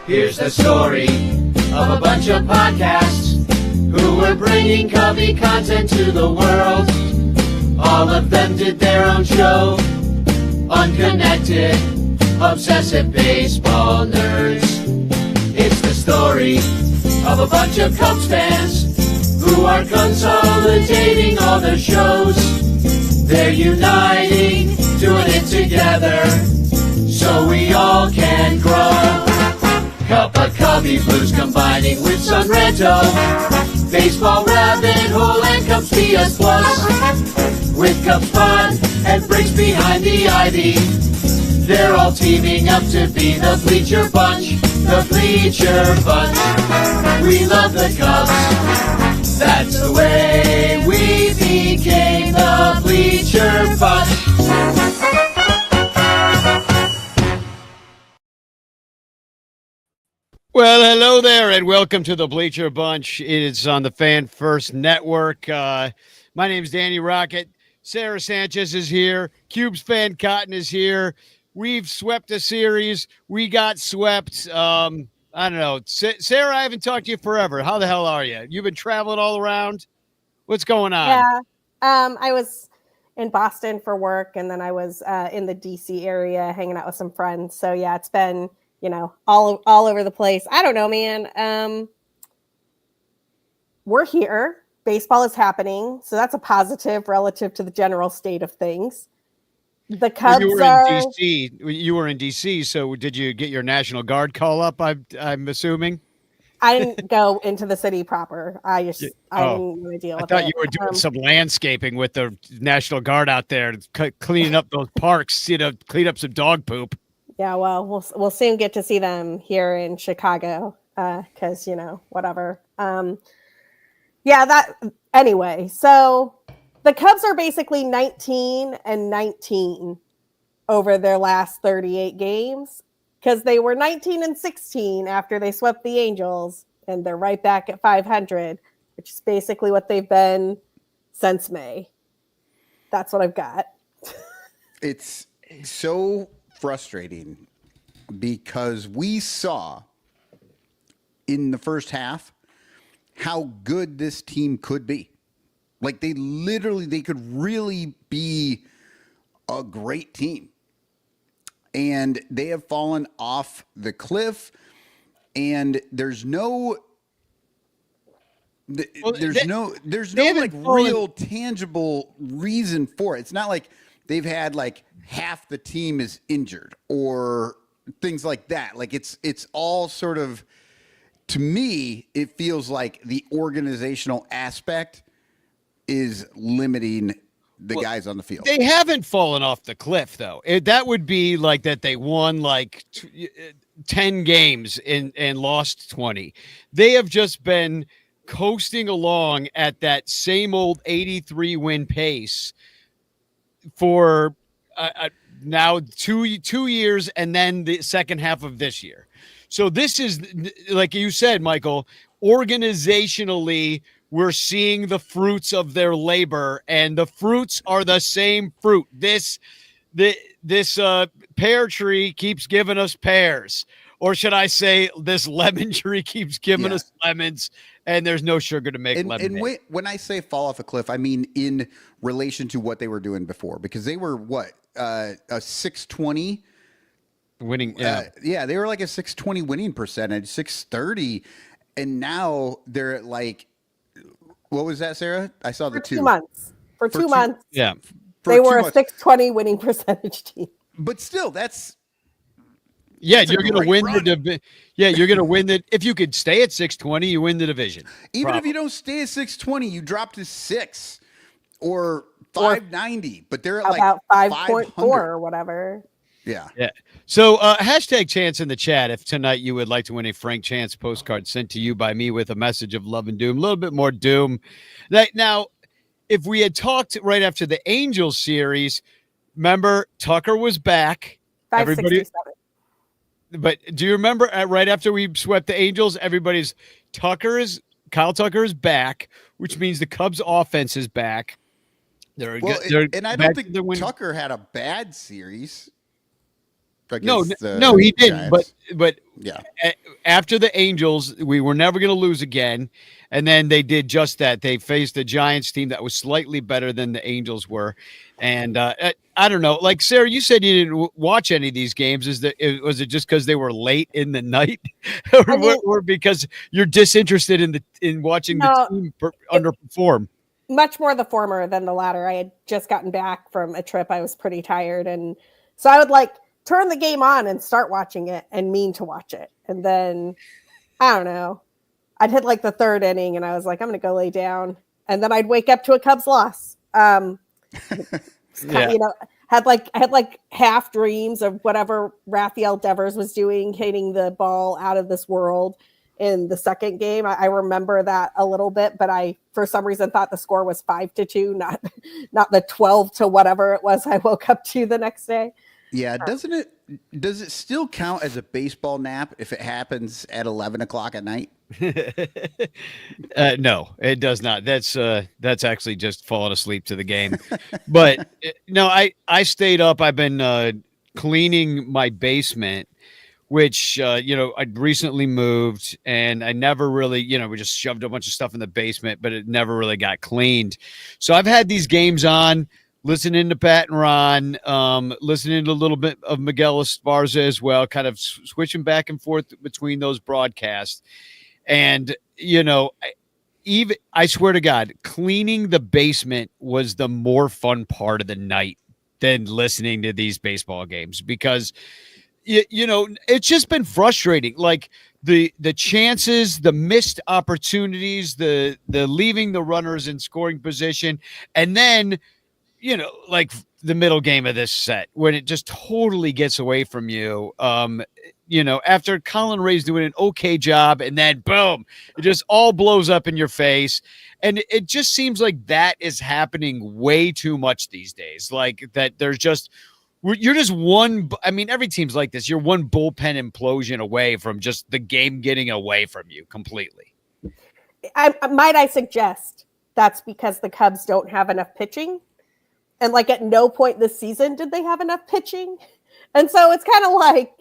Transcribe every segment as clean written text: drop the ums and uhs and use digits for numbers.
Here's the story of a bunch of podcasts who were bringing Cubby content to the world. All of them did their own show. Unconnected, obsessive baseball nerds. It's the story of a bunch of Cubs fans who are consolidating all their shows. They're uniting, doing it together, so we all can grow. Cup of Cubby Blues combining with Sunrento, baseball rabbit hole and Cubs PS Plus. With Cubs fun and breaks behind the ivy, they're all teaming up to be the Bleacher Bunch, the Bleacher Bunch. We love the Cubs, that's the way we became the Bleacher Bunch. Well, hello there, and welcome to the Bleacher Bunch. It is on the Fan First Network. My name is Danny Rocket. Sarah Sanchez is here. Cubes fan Cotton is here. We've swept a series. We got swept. I don't know. Sarah, I haven't talked to you forever. How the hell are you? You've been traveling all around? What's going on? Yeah. I was in Boston for work, and then I was in the DC area hanging out with some friends. So, yeah, it's been, all over the place. I don't know, man. We're here. Baseball is happening. So that's a positive relative to the general state of things. The Cubs you were in DC. So did you get your National Guard call up? I'm assuming. I didn't go into the city proper. I didn't want to deal with it. I thought you were doing some landscaping with the National Guard out there, cleaning up those parks, clean up some dog poop. Yeah, well, we'll soon get to see them here in Chicago because, whatever. Anyway, so the Cubs are basically 19-19 over their last 38 games because they were 19-16 after they swept the Angels, and they're right back at 500, which is basically what they've been since May. That's what I've got. It's so frustrating because we saw in the first half how good this team could be. Like they could really be a great team. And they have fallen off the cliff, and there's no real tangible reason for it. It's not like they've had like half the team is injured or things like that. Like it's all sort of, to me, it feels like the organizational aspect is limiting the guys on the field. They haven't fallen off the cliff, though. That would be like that they won like 10 games and lost 20. They have just been coasting along at that same old 83 win pace for now two years, and then the second half of this year. So this is, like you said, Michael, organizationally, we're seeing the fruits of their labor, and the fruits are the same fruit. This pear tree keeps giving us pears, or should I say, this lemon tree keeps giving us lemons, and there's no sugar to make lemonade. And when I say fall off a cliff, I mean in relation to what they were doing before, because they were a 620 winning. They were like a 620 winning percentage, 630, and now they're at like. What was that, Sarah? I saw the 2 months. For 2 months. Yeah. They were a 620 winning percentage team. But still, that's you're going to win the division. Yeah, you're going to win it. If you could stay at 620, you win the division. Even if you don't stay at 620, you drop to 6 or 590, but they're at about like 5.4 or whatever. Yeah. So hashtag Chance in the chat if tonight you would like to win a Frank Chance postcard sent to you by me with a message of love and doom, a little bit more doom. Now, if we had talked right after the Angels series, remember Tucker was back. 567. But do you remember right after we swept the Angels, Kyle Tucker is back, which means the Cubs offense is back. And I don't think Tucker had a bad series. against no, he didn't. Giants. But Yeah. after the Angels, we were never going to lose again. And then they did just that. They faced a Giants team that was slightly better than the Angels were. And I don't know. Like, Sarah, you said you didn't watch any of these games. Was it just because they were late in the night, or because you're disinterested in watching the team underperform? Much more the former than the latter. I had just gotten back from a trip. I was pretty tired, and so I would like turn the game on and start watching it and mean to watch it, and then I don't know. I'd hit like the third inning and I was like, I'm going to go lay down. And then I'd wake up to a Cubs loss. You know, I had like half dreams of whatever Rafael Devers was doing, hitting the ball out of this world in the second game. I remember that a little bit, but I, for some reason, thought the score was 5-2, not the 12 to whatever it was I woke up to the next day. Yeah, does it still count as a baseball nap if it happens at 11 o'clock at night? No, it does not. That's actually just falling asleep to the game. But no, I stayed up. I've been cleaning my basement, which I'd recently moved, and I never really, we just shoved a bunch of stuff in the basement, but it never really got cleaned. So I've had these games on, listening to Pat and Ron, listening to a little bit of Miguel Esparza as well, kind of switching back and forth between those broadcasts. And, I swear to God, cleaning the basement was the more fun part of the night than listening to these baseball games, because, it's just been frustrating. Like the chances, the missed opportunities, the leaving the runners in scoring position, and then, like the middle game of this set when it just totally gets away from you. After Colin Ray's doing an okay job, and then boom, it just all blows up in your face. And it just seems like that is happening way too much these days. Like that you're just one. I mean, every team's like this. You're one bullpen implosion away from just the game getting away from you completely. Might I suggest that's because the Cubs don't have enough pitching? And like at no point this season did they have enough pitching. And so it's kind of like,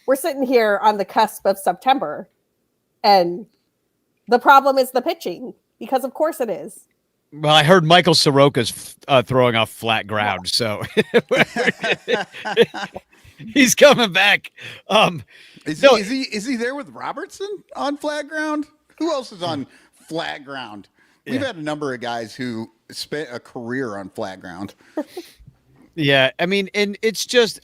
we're sitting here on the cusp of September, and the problem is the pitching, because of course it is. Well, I heard Michael Soroka's throwing off flat ground, so he's coming back. Is he there with Robertson on flat ground? Who else is on flat ground? We've had a number of guys who spent a career on flat ground. Yeah, I mean, and it's just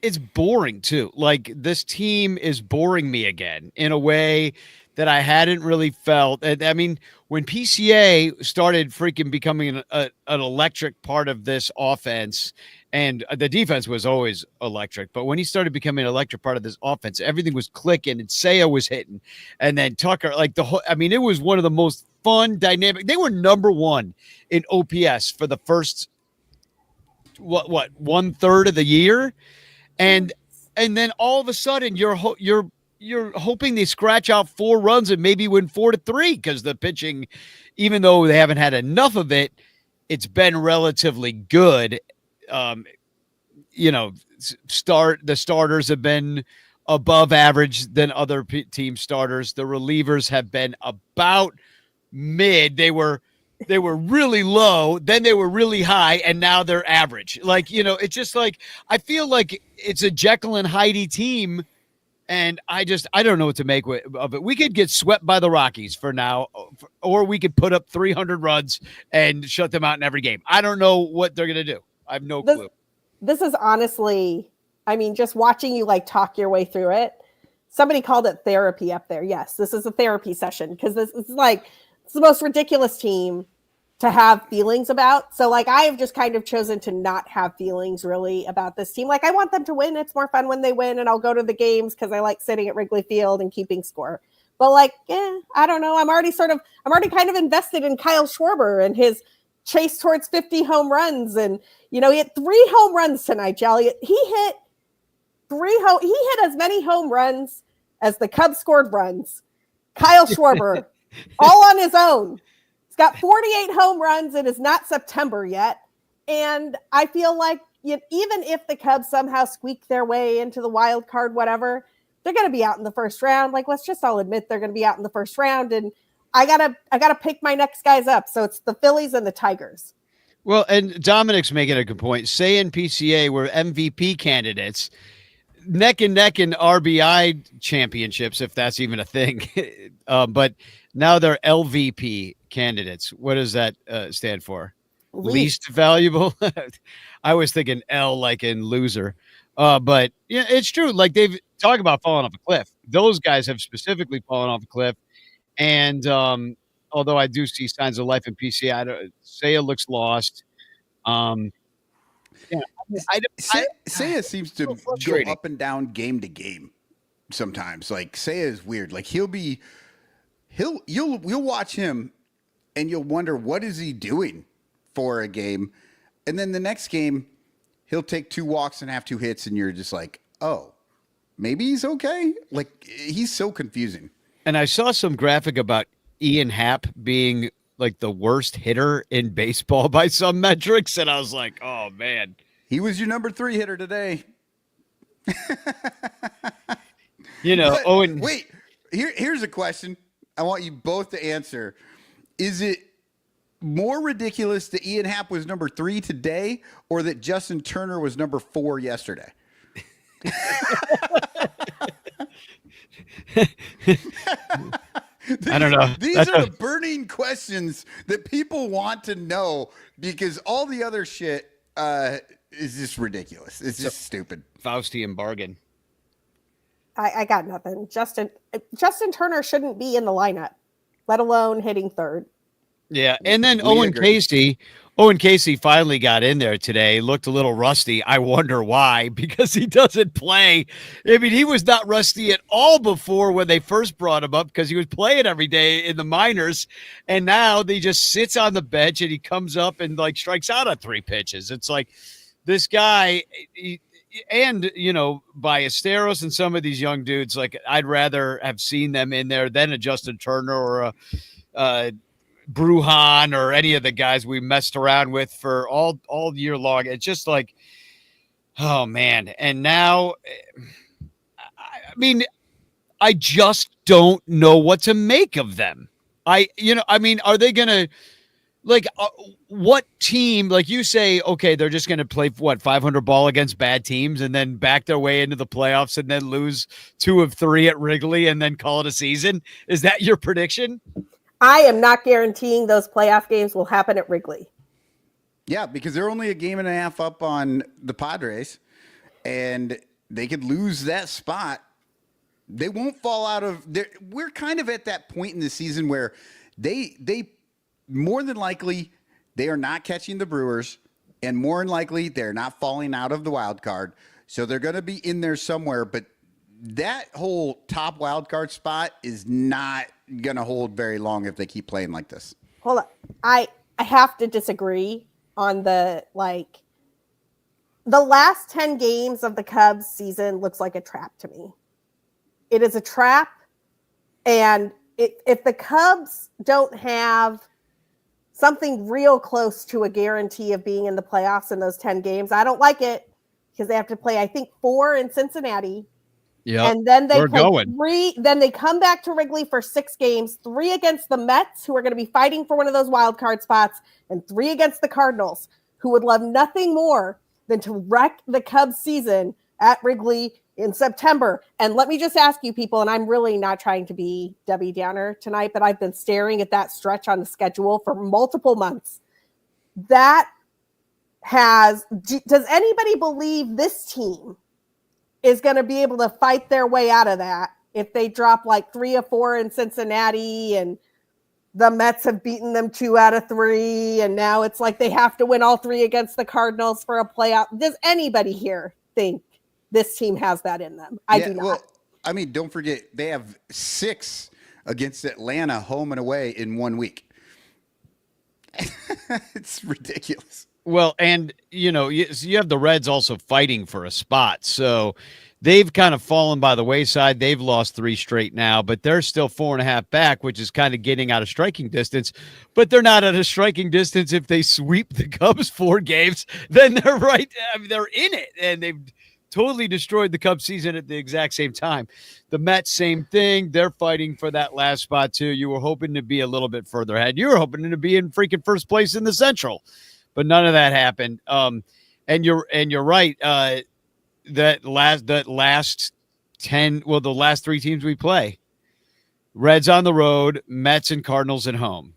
it's boring too. Like this team is boring me again in a way that I hadn't really felt. I mean, when PCA started freaking becoming an electric part of this offense, and the defense was always electric, but when he started becoming an electric part of this offense, everything was clicking, and Seiya was hitting, and then Tucker, like it was one of the most fun, dynamic. They were number one in OPS for the first what 1/3 of the year, and then all of a sudden you're hoping they scratch out 4 runs and maybe win 4-3, because the pitching, even though they haven't had enough of it, it's been relatively good. The starters have been above average than other team starters. The relievers have been about mid. They were really low, then they were really high, and now they're average. Like, it's just like, I feel like it's a Jekyll and Hyde team, and I don't know what to make of it. We could get swept by the Rockies for now, or we could put up 300 runs and shut them out in every game. I don't know what they're going to do. I have no clue. This is honestly, I mean, just watching you like talk your way through it. Somebody called it therapy up there. Yes, this is a therapy session, because this is like, it's the most ridiculous team to have feelings about. So like, I have just kind of chosen to not have feelings really about this team. Like, I want them to win. It's more fun when they win, and I'll go to the games because I like sitting at Wrigley Field and keeping score. But like, I don't know. I'm already kind of invested in Kyle Schwarber and his chase towards 50 home runs. And, he hit 3 home runs tonight, Jolly. He hit as many home runs as the Cubs scored runs. Kyle Schwarber, all on his own. He's got 48 home runs. It is not September yet. And I feel like even if the Cubs somehow squeak their way into the wild card, whatever, they're going to be out in the first round. Like, let's just all admit they're going to be out in the first round. And I gotta pick my next guys up. So it's the Phillies and the Tigers. Well, and Dominic's making a good point. Say in PCA were MVP candidates, neck and neck in RBI championships, if that's even a thing. But now they're LVP candidates. What does that stand for? Least valuable. I was thinking L like in loser. But yeah, it's true. Like they've talked about falling off a cliff. Those guys have specifically fallen off a cliff. And although I do see signs of life in PCA, I don't say it looks lost. Yeah, Seiya seems to go up and down game to game sometimes. Like Seiya is weird. Like you'll watch him and you'll wonder what is he doing for a game, and then the next game he'll take 2 walks and have 2 hits, and you're just like, oh, maybe he's okay. Like he's so confusing. And I saw some graphic about Ian Happ being like the worst hitter in baseball by some metrics, and I was like, oh man. He was your number 3 hitter today. But, Owen. Wait, here's a question I want you both to answer. Is it more ridiculous that Ian Happ was number 3 today, or that Justin Turner was number 4 yesterday? I don't know. These are the burning questions that people want to know, because all the other shit is just ridiculous. It's just stupid. Faustian bargain. I got nothing. Justin Turner shouldn't be in the lineup, let alone hitting third. Yeah, and then Owen Casey finally got in there today. Looked a little rusty. I wonder why, because he doesn't play. I mean, he was not rusty at all before when they first brought him up, because he was playing every day in the minors, and now he just sits on the bench and he comes up and like strikes out on 3 pitches. It's like this guy, and Ballesteros and some of these young dudes, like I'd rather have seen them in there than a Justin Turner or a Brujan or any of the guys we messed around with for all year long. It's just like, oh man. And now, I mean, I just don't know what to make of them. Are they going to, like, what team, like you say, okay, they're just going to play 500 ball against bad teams and then back their way into the playoffs and then lose 2 of 3 at Wrigley and then call it a season? Is that your prediction? I am not guaranteeing those playoff games will happen at Wrigley. Yeah, because they're only a game and a half up on the Padres, and they could lose that spot. They won't fall out of there. We're kind of at that point in the season where they more than likely they are not catching the Brewers, and more than likely they're not falling out of the wild card. So they're going to be in there somewhere, but that whole top wild card spot is not going to hold very long if they keep playing like this. Hold on. I have to disagree on the last 10 games of the Cubs season looks like a trap to me. It is a trap. And if the Cubs don't have something real close to a guarantee of being in the playoffs in those 10 games, I don't like it, because they have to play, I think, 4 in Cincinnati. Yeah, and then they play 3. Then they come back to Wrigley for 6 games: 3 against the Mets, who are going to be fighting for one of those wild card spots, and 3 against the Cardinals, who would love nothing more than to wreck the Cubs season at Wrigley in September. And let me just ask you people, and I'm really not trying to be Debbie Downer tonight, but I've been staring at that stretch on the schedule for multiple months. Does anybody believe this team is going to be able to fight their way out of that if they drop like 3 or 4 in Cincinnati, and the Mets have beaten them 2 out of 3, and now it's like they have to win all 3 against the Cardinals for a playoff? Does anybody here think this team has that in them? I do not. Well, I mean, don't forget, they have 6 against Atlanta home and away in 1 week. It's ridiculous. Well, and you have the Reds also fighting for a spot, so they've kind of fallen by the wayside. They've lost 3 straight now, but they're still 4.5 back, which is kind of getting out of striking distance. But they're not out of striking distance. If they sweep the Cubs 4 games, then they're right. I mean, they're in it, and they've totally destroyed the Cubs season at the exact same time. The Mets, same thing. They're fighting for that last spot too. You were hoping to be a little bit further ahead. You were hoping to be in freaking first place in the Central, but none of that happened. And you're right. The last 3 teams we play, Reds on the road, Mets and Cardinals at home.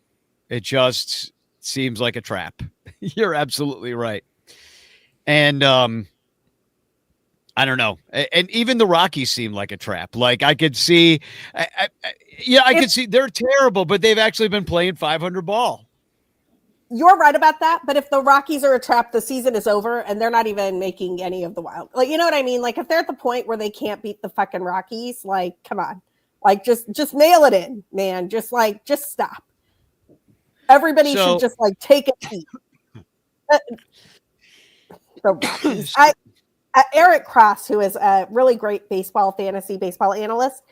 It just seems like a trap. You're absolutely right. And I don't know. And even the Rockies seem like a trap. Like I could see, I could see they're terrible, but they've actually been playing 500 ball. You're right about that, but if the Rockies are a trap, the season is over and they're not even making any of the wild. Like, you know what I mean? Like if they're at the point where they can't beat the fucking Rockies, like, come on. Like just mail it in, man. Just stop. Everybody should just like take a seat. The Rockies. Eric Cross, who is a really great fantasy baseball analyst,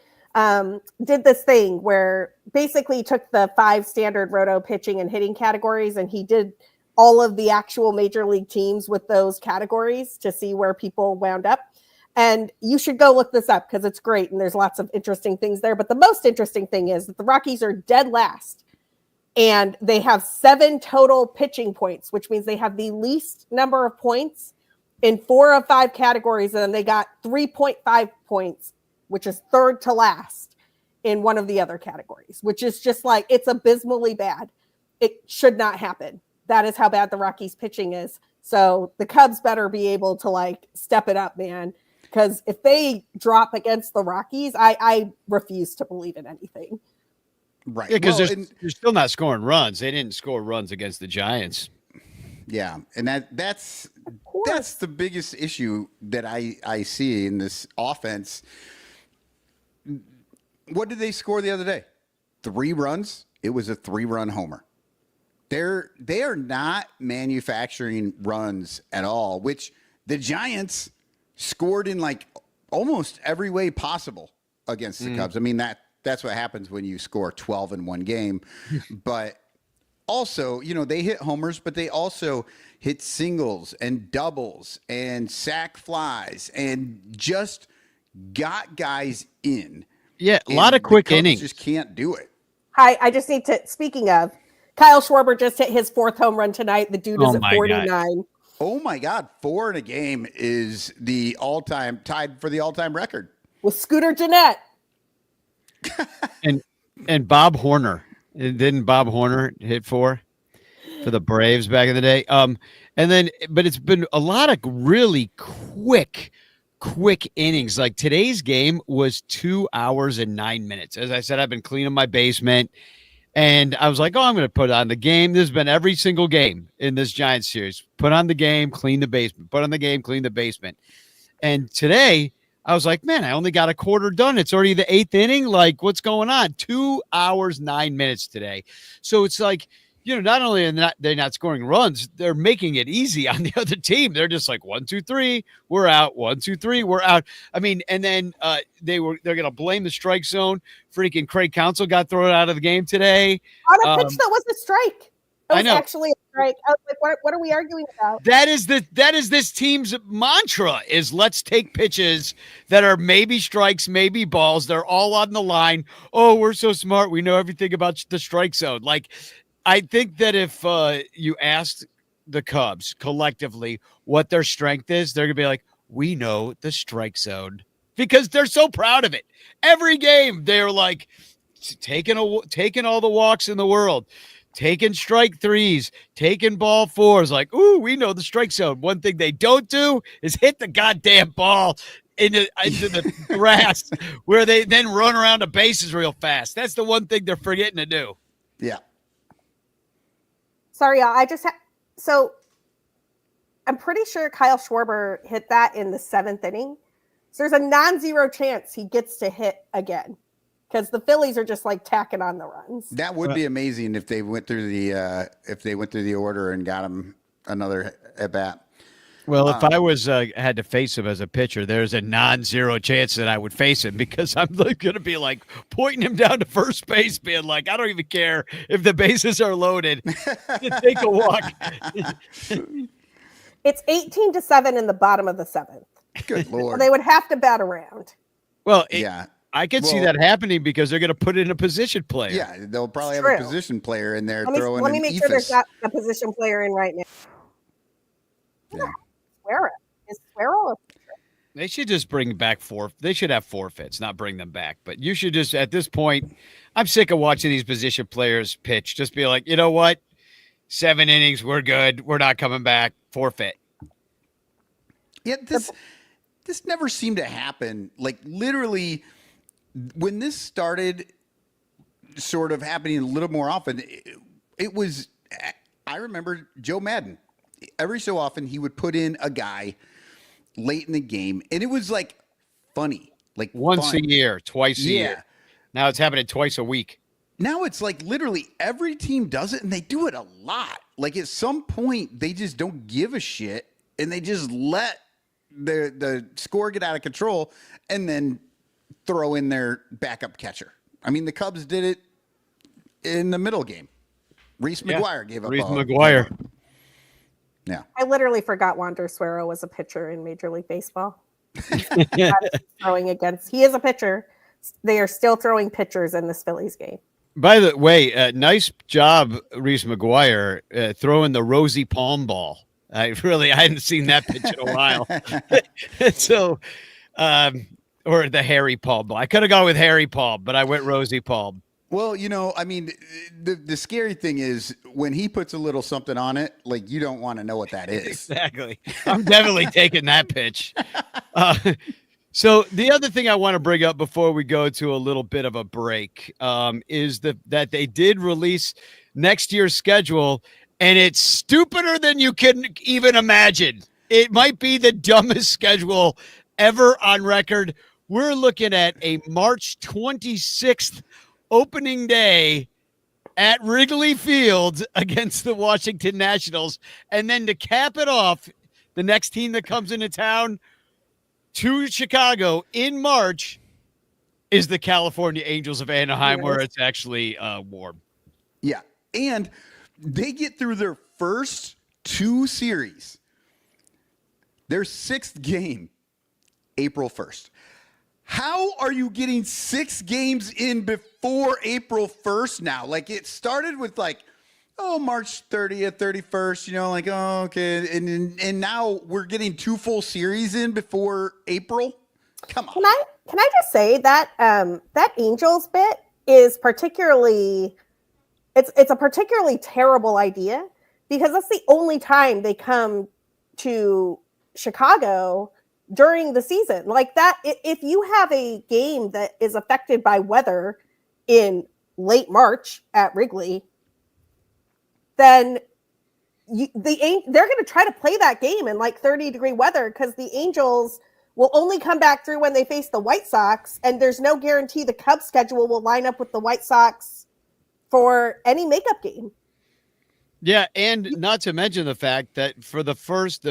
did this thing where basically took the 5 standard roto pitching and hitting categories, and he did all of the actual major league teams with those categories to see where people wound up. And you should go look this up because it's great, and there's lots of interesting things there. But the most interesting thing is that the Rockies are dead last, and they have 7 total pitching points, which means they have the least number of points in 4 of 5 categories, and then they got 3.5 points, which is third to last in one of the other categories, which is just like, it's abysmally bad. It should not happen. That is how bad the Rockies pitching is. So the Cubs better be able to like step it up, man. Because if they drop against the Rockies, I refuse to believe in anything. Right. Yeah, because they're still not scoring runs. They didn't score runs against the Giants. Yeah, and that's the biggest issue that I see in this offense. What did they score the other day? 3 runs. It was a 3-run homer. They are not manufacturing runs at all, which the Giants scored in like almost every way possible against the Cubs. I mean, that's what happens when you score 12 in one game. But also, they hit homers, but they also hit singles and doubles and sack flies and just got guys in. Yeah, a lot of quick innings. Just can't do it. Hi, I just need to, speaking of, Kyle Schwarber just hit his 4th home run tonight. The dude is at 49. God. Oh my God, 4 in a game is the tied for the all-time record. With Scooter Gennett. and Bob Horner. Didn't Bob Horner hit 4 for the Braves back in the day? But it's been a lot of really quick innings. Like today's game was 2 hours and 9 minutes. As I said, I've been cleaning my basement, and I was like, I'm going to put on the game. This has been every single game in this Giants series. Put on the game, clean the basement. Put on the game, clean the basement. And today, I was like, man, I only got a quarter done. It's already the 8th inning. Like, what's going on? 2 hours, 9 minutes today. So it's like, not only are they're not scoring runs, they're making it easy on the other team. They're just like 1, 2, 3, we're out. 1, 2, 3, we're out. I mean, and then they're going to blame the strike zone. Freaking Craig Counsell got thrown out of the game today on a pitch that was a strike. It was actually a strike. I was like, what are we arguing about? That is this team's mantra is let's take pitches that are maybe strikes, maybe balls. They're all on the line. Oh, we're so smart. We know everything about the strike zone. Like, I think that if you asked the Cubs collectively what their strength is, they're going to be like, we know the strike zone, because they're so proud of it. Every game, they're like taking all the walks in the world, taking strike 3s, taking ball 4s. Like, ooh, we know the strike zone. One thing they don't do is hit the goddamn ball into the grass where they then run around the bases real fast. That's the one thing they're forgetting to do. Yeah. Sorry, y'all. So I'm pretty sure Kyle Schwarber hit that in the 7th inning. So there's a non-zero chance he gets to hit again, because the Phillies are just like tacking on the runs. That would be amazing if they went through the order and got him another at bat. Well, if I was had to face him as a pitcher, there's a non-zero chance that I would face him because I'm going to be like pointing him down to first base, being like, I don't even care if the bases are loaded. Take a walk. It's 18-7 in the bottom of the seventh. Good So Lord. they would have to bat around. Well, Yeah. I could see that happening because they're going to put in a position player. Yeah, they'll probably have True. a position player in there Let throwing me an make sure there's ephus. not a position player in right now. Yeah. Suero. Is Suero a They should just bring back they should have forfeits, not bring them back. But you should just, at this point, I'm sick of watching these position players pitch. Just be like, you know what? 7 innings, we're good. We're not coming back. Forfeit. Yeah, this never seemed to happen. Like literally, when this started sort of happening a little more often, it was, I remember Joe Madden. Every so often he would put in a guy late in the game, and it was like funny. Like Once fun. a year, twice a year. Now it's happening twice a week. Now it's like literally every team does it, and they do it a lot. Like at some point, they just don't give a shit, and they just let the score get out of control, and then throw in their backup catcher. I mean, the Cubs did it in the middle game. Reese McGuire gave up. Reese McGuire. Yeah. I literally forgot Wander Suero was a pitcher in Major League Baseball. Throwing against, he is a pitcher. They are still throwing pitchers in this Phillies game. By the way, nice job, Reese McGuire, throwing the Rosie Palm ball. I hadn't seen that pitch in a while. So, or the Harry Palm ball. I could have gone with Harry Palm, but I went Rosie Palm. Well, I mean, the scary thing is when he puts a little something on it, like you don't want to know what that is. Exactly. I'm definitely taking that pitch. So the other thing I want to bring up before we go to a little bit of a break is that they did release next year's schedule, and it's stupider than you can even imagine. It might be the dumbest schedule ever on record. We're looking at a March 26th opening day at Wrigley Field against the Washington Nationals. And then to cap it off, the next team that comes into town to Chicago in March is the California Angels of Anaheim, where it's actually warm. Yeah. And they get through their first 2 series. Their 6th game, April 1st. How are you getting 6 games in before April 1st now? Like it started with March 30th, 31st, okay. And now we're getting 2 full series in before April. Come on. Can I just say that that Angels bit is particularly, it's a particularly terrible idea because that's the only time they come to Chicago during the season. Like that, if you have a game that is affected by weather in late March at Wrigley, then they're going to try to play that game in 30-degree weather because the Angels will only come back through when they face the White Sox, and there's no guarantee the Cubs schedule will line up with the White Sox for any makeup game. Yeah, and not to mention the fact that for the first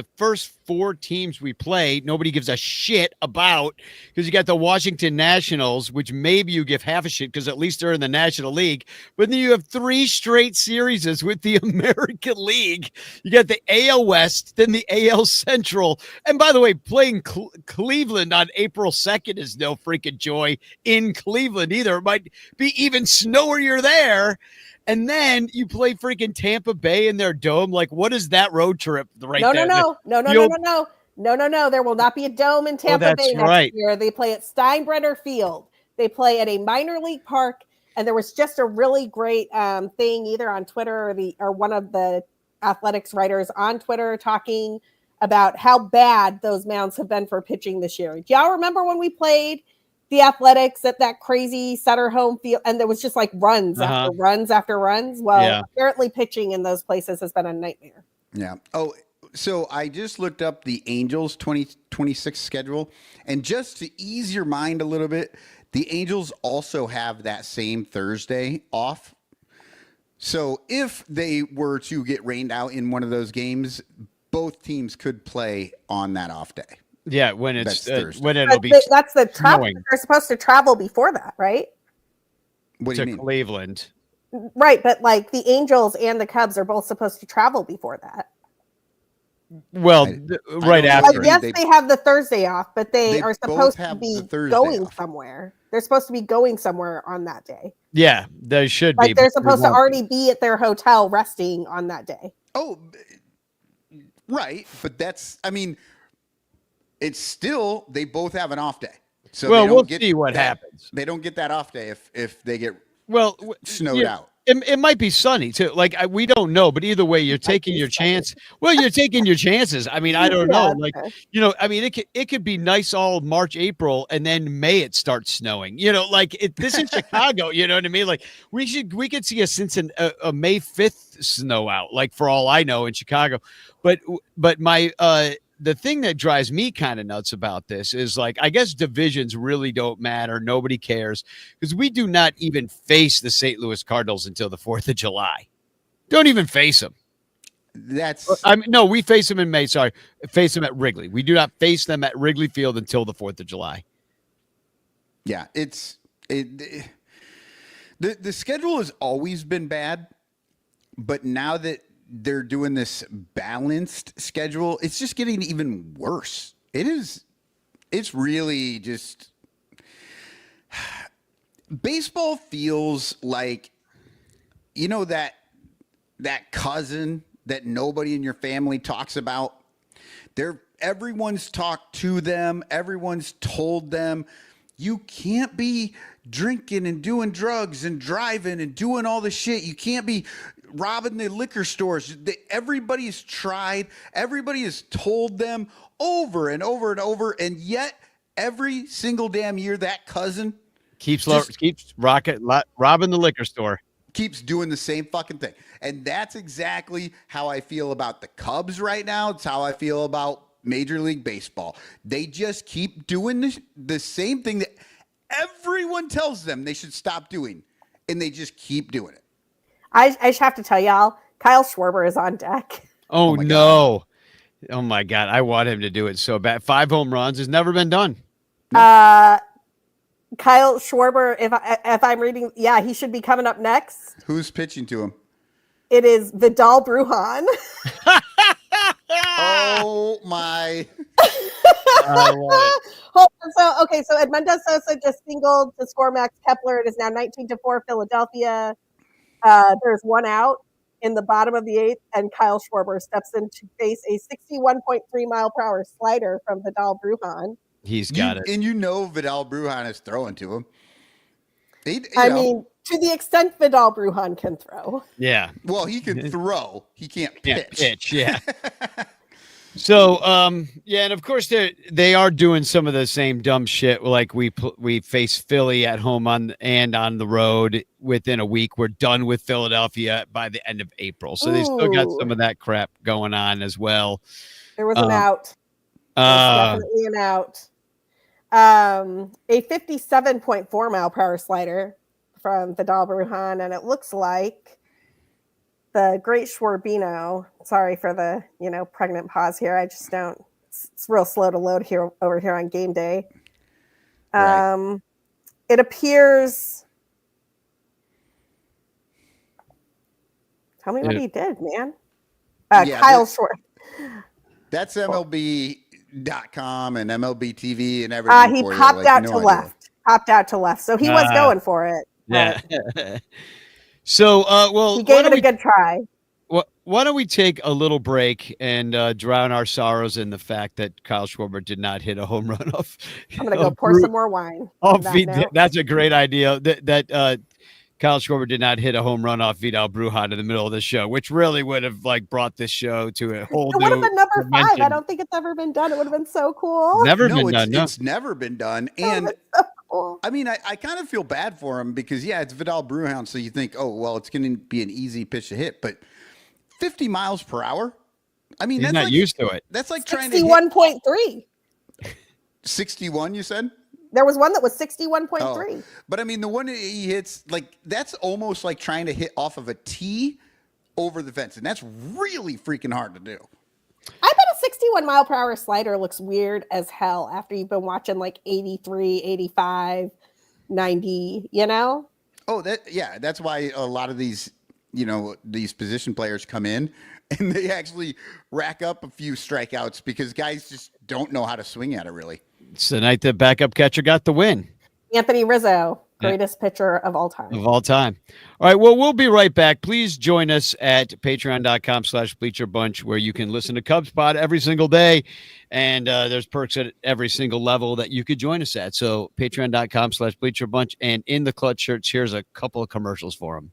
4 teams we play, nobody gives a shit about because you got the Washington Nationals, which maybe you give half a shit because at least they're in the National League. But then you have 3 straight series with the American League. You got the AL West, then the AL Central. And by the way, playing Cleveland on April 2nd is no freaking joy in Cleveland either. It might be even snowier there. And then you play freaking Tampa Bay in their dome. Like, what is that road trip right there? No. There will not be a dome in Tampa Bay next year. They play at Steinbrenner Field. They play at a minor league park. And there was just a really great thing either on Twitter or one of the athletics writers on Twitter talking about how bad those mounds have been for pitching this year. Do y'all remember when we played the Athletics at that crazy Sutter home field, and there was just runs after runs after runs? Well, apparently pitching in those places has been a nightmare. Yeah. Oh, so I just looked up the Angels 2026 schedule, and just to ease your mind a little bit, the Angels also have that same Thursday off. So if they were to get rained out in one of those games, both teams could play on that off day. Yeah, when it's That's Thursday. when it'll be That's the travel. snowing They're supposed to travel before that, right? What do to you mean? Cleveland. Right, but like the Angels and the Cubs are both supposed to travel before that. Well, right don't after. Like, yes, They- they have the Thursday off, but they They are both supposed to have be the Thursday going off. somewhere. They're supposed to be going somewhere on that day. Yeah, there should be. Like they're but they supposed to won't already be at their hotel resting on that day. Oh, right. But it's still, they both have an off day. So Well, they don't we'll get see what that- happens. They don't get that off day if they get Well, snowed yeah, out. It might be sunny too. Like we don't know, but either way, you're taking your chance. Well, you're taking your chances. I mean, I don't know. Yeah, Like, okay. I mean, it could be nice all March, April, and then May it starts snowing. Like this is Chicago. You know what I mean? Like we could see a May 5th snow out. Like for all I know in Chicago, but my the thing that drives me kind of nuts about this is like, I guess divisions really don't matter. Nobody cares because we do not even face the St. Louis Cardinals until the 4th of July. Don't even face them. No, we face them in May. Sorry. Face them at Wrigley. We do not face them at Wrigley Field until the 4th of July. Yeah. The schedule has always been bad, but now that they're doing this balanced schedule, it's just getting even worse. It's really just, baseball feels like, that cousin that nobody in your family talks about. Everyone's talked to them. Everyone's told them you can't be drinking and doing drugs and driving and doing all the shit. You can't be robbing the liquor stores. Everybody's tried. Everybody has told them over and over and over. And yet every single damn year, that cousin keeps robbing the liquor store. Keeps doing the same fucking thing. And that's exactly how I feel about the Cubs right now. It's how I feel about Major League Baseball. They just keep doing the same thing that everyone tells them they should stop doing. And they just keep doing it. I just have to tell y'all, Kyle Schwarber is on deck. Oh, my no. Oh my God. I want him to do it so bad. 5 home runs has never been done. Kyle Schwarber, if I'm reading, he should be coming up next. Who's pitching to him? It is Vidal Brujan. Oh my. I love it. So Edmundo Sosa just singled to score Max Kepler. It is now 19-4 Philadelphia. There's one out in the bottom of the 8th, and Kyle Schwarber steps in to face a 61.3 mile per hour slider from Vidal Brujan. He's got it. And Vidal Brujan is throwing to him. I mean, to the extent Vidal Brujan can throw. Yeah. Well, he can throw. He can't pitch. Yeah. So, and of course they are doing some of the same dumb shit. Like we face Philly at home on the road within a week. We're done with Philadelphia by the end of April. So they still got some of that crap going on as well. There was an out. Definitely an out. A 57.4 mile per hour slider from Vidal Brujan, and it looks like the great Schwarbino. Sorry for the pregnant pause here. I just don't. It's real slow to load over here on game day. Right. It appears. Tell me what he did, man. Kyle Schwarber. That's MLB.com and MLB TV and everything. He popped out to left. Popped out to left. So he was going for it. Yeah. So, he gave it a good try. Why don't we take a little break and drown our sorrows in the fact that Kyle Schwarber did not hit a home run off? I'm going to go pour some more wine. That's a great idea. That Kyle Schwarber did not hit a home run off Vidal Brujan in the middle of the show, which really would have brought this show to a whole new. It would have been number dimension. 5. I don't think it's ever been done. It would have been so cool. Never been done. No. It's never been done. And I mean, I kind of feel bad for him because it's Vidal Brujan. So you think, oh, well, it's going to be an easy pitch to hit, but 50 miles per hour. I mean, he's not used to it. That's like trying to 61.3. 61, you said? There was one that was 61.3. Oh. But I mean, the one that he hits, that's almost like trying to hit off of a tee over the fence. And that's really freaking hard to do. I 61 mile per hour slider looks weird as hell after you've been watching like 83, 85, 90, you know? Oh, that's why a lot of these, these position players come in and they actually rack up a few strikeouts because guys just don't know how to swing at it really. It's the night the backup catcher got the win. Anthony Rizzo, greatest pitcher of all time. Of all time. All right. Well, we'll be right back. Please join us at patreon.com/Bleacher Bunch, where you can listen to Cubs Pod every single day. And there's perks at every single level that you could join us at. So patreon.com/Bleacher Bunch. And in the clutch shirts, here's a couple of commercials for them.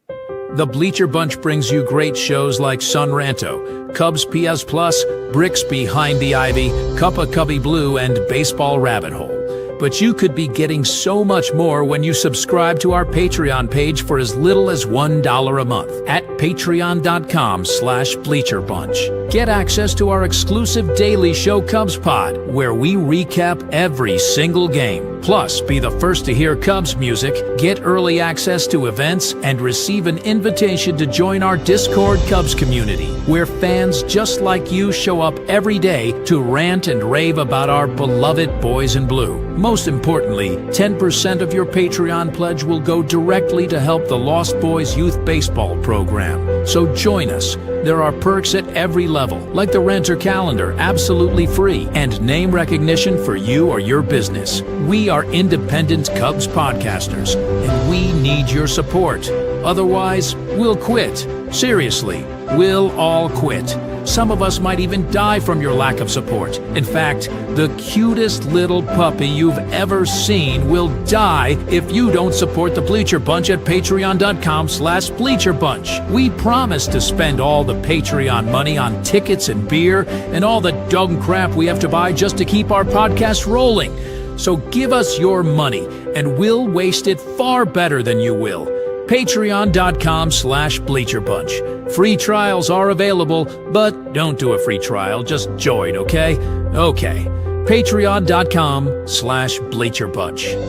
The Bleacher Bunch brings you great shows like Sun Ranto, Cubs PS Plus, Bricks Behind the Ivy, Cup of Cubby Blue, and Baseball Rabbit Hole. But you could be getting so much more when you subscribe to our Patreon page for as little as $1 a month at patreon.com/Bleacher Bunch. Get access to our exclusive daily show Cubs Pod, where we recap every single game. Plus, be the first to hear Cubs music, get early access to events, and receive an invitation to join our Discord Cubs community, where fans just like you show up every day to rant and rave about our beloved boys in blue. Most importantly, 10% of your Patreon pledge will go directly to help the Lost Boys Youth Baseball program. So join us. There are perks at every level, like the Renter Calendar, absolutely free, and name recognition for you or your business. We are independent Cubs podcasters, and we need your support. Otherwise, we'll quit. Seriously, we'll all quit. Some of us might even die from your lack of support. In fact, the cutest little puppy you've ever seen will die if you don't support the Bleacher Bunch at patreon.com/Bleacher Bunch. We promise to spend all the Patreon money on tickets and beer and all the dumb crap we have to buy just to keep our podcast rolling. So give us your money and we'll waste it far better than you will. Patreon.com/Bleacher Bunch. Free trials are available, but don't do a free trial. Just join, okay? Okay. Patreon.com/Bleacher Bunch. In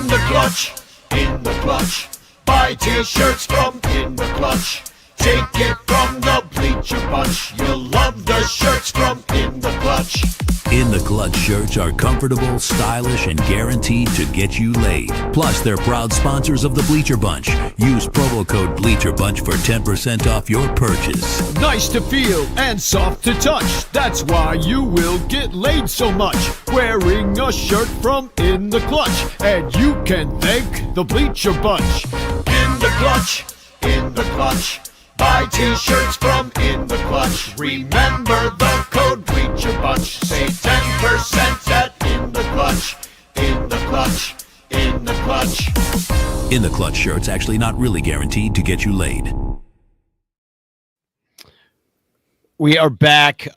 the clutch, in the clutch. Buy t-shirts from In the Clutch. Take it from the Bleacher Bunch. You'll love the shirts from In the Clutch. In the Clutch shirts are comfortable, stylish, and guaranteed to get you laid. Plus, they're proud sponsors of the Bleacher Bunch. Use promo code Bleacher Bunch for 10% off your purchase. Nice to feel and soft to touch. That's why you will get laid so much. Wearing a shirt from In the Clutch. And you can thank the Bleacher Bunch. In the Clutch, in the Clutch. Buy t-shirts from In the Clutch. Remember the code Bleacher Bunch. Save 10% at In the Clutch. In the Clutch, in the Clutch. In the Clutch shirts actually not really guaranteed to get you laid. We are back.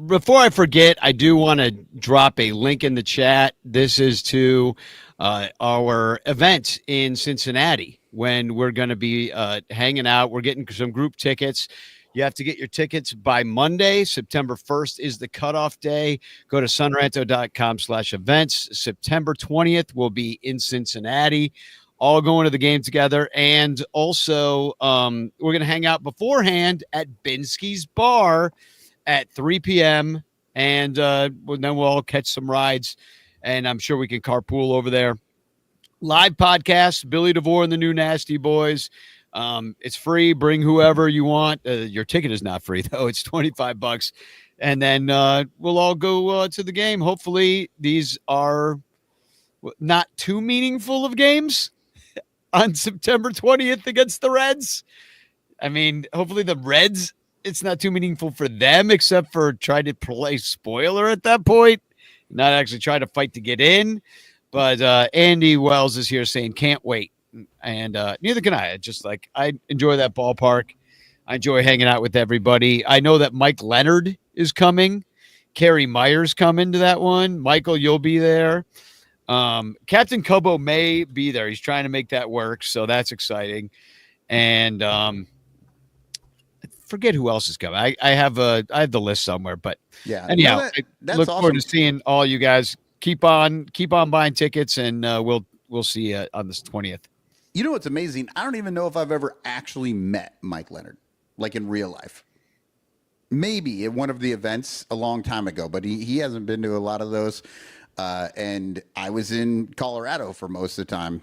Before I forget, I do want to drop a link in the chat. This is to our event in Cincinnati when we're going to be hanging out. We're getting some group tickets. You have to get your tickets by Monday. September 1st is the cutoff day. Go to sunranto.com/events. September 20th will be in Cincinnati, all going to the game together. And also, we're going to hang out beforehand at Binsky's Bar at 3 p.m. And then we'll all catch some rides. And I'm sure we can carpool over there. Live podcast, Billy DeVore and the New Nasty Boys. It's free. Bring whoever you want. Your ticket is not free, though. It's $25. And then we'll all go to the game. Hopefully, these are not too meaningful of games on September 20th against the Reds. I mean, hopefully the Reds, it's not too meaningful for them, except for trying to play spoiler at that point, not actually try to fight to get in. But Andy Wells is here saying, can't wait. And neither can I. I enjoy that ballpark. I enjoy hanging out with everybody. I know that Mike Leonard is coming. Kerry Myers coming to that one. Michael, you'll be there. Captain Cubbo may be there. He's trying to make that work. So that's exciting. And I forget who else is coming. I have the list somewhere, but yeah. Anyhow, that's look awesome. forward to seeing all you guys. Keep on buying tickets, and we'll see you on this 20th. You know what's amazing? I don't even know if I've ever actually met Mike Leonard. like in real life. Maybe at one of the events a long time ago, but he hasn't been to a lot of those. And I was in Colorado for most of the time.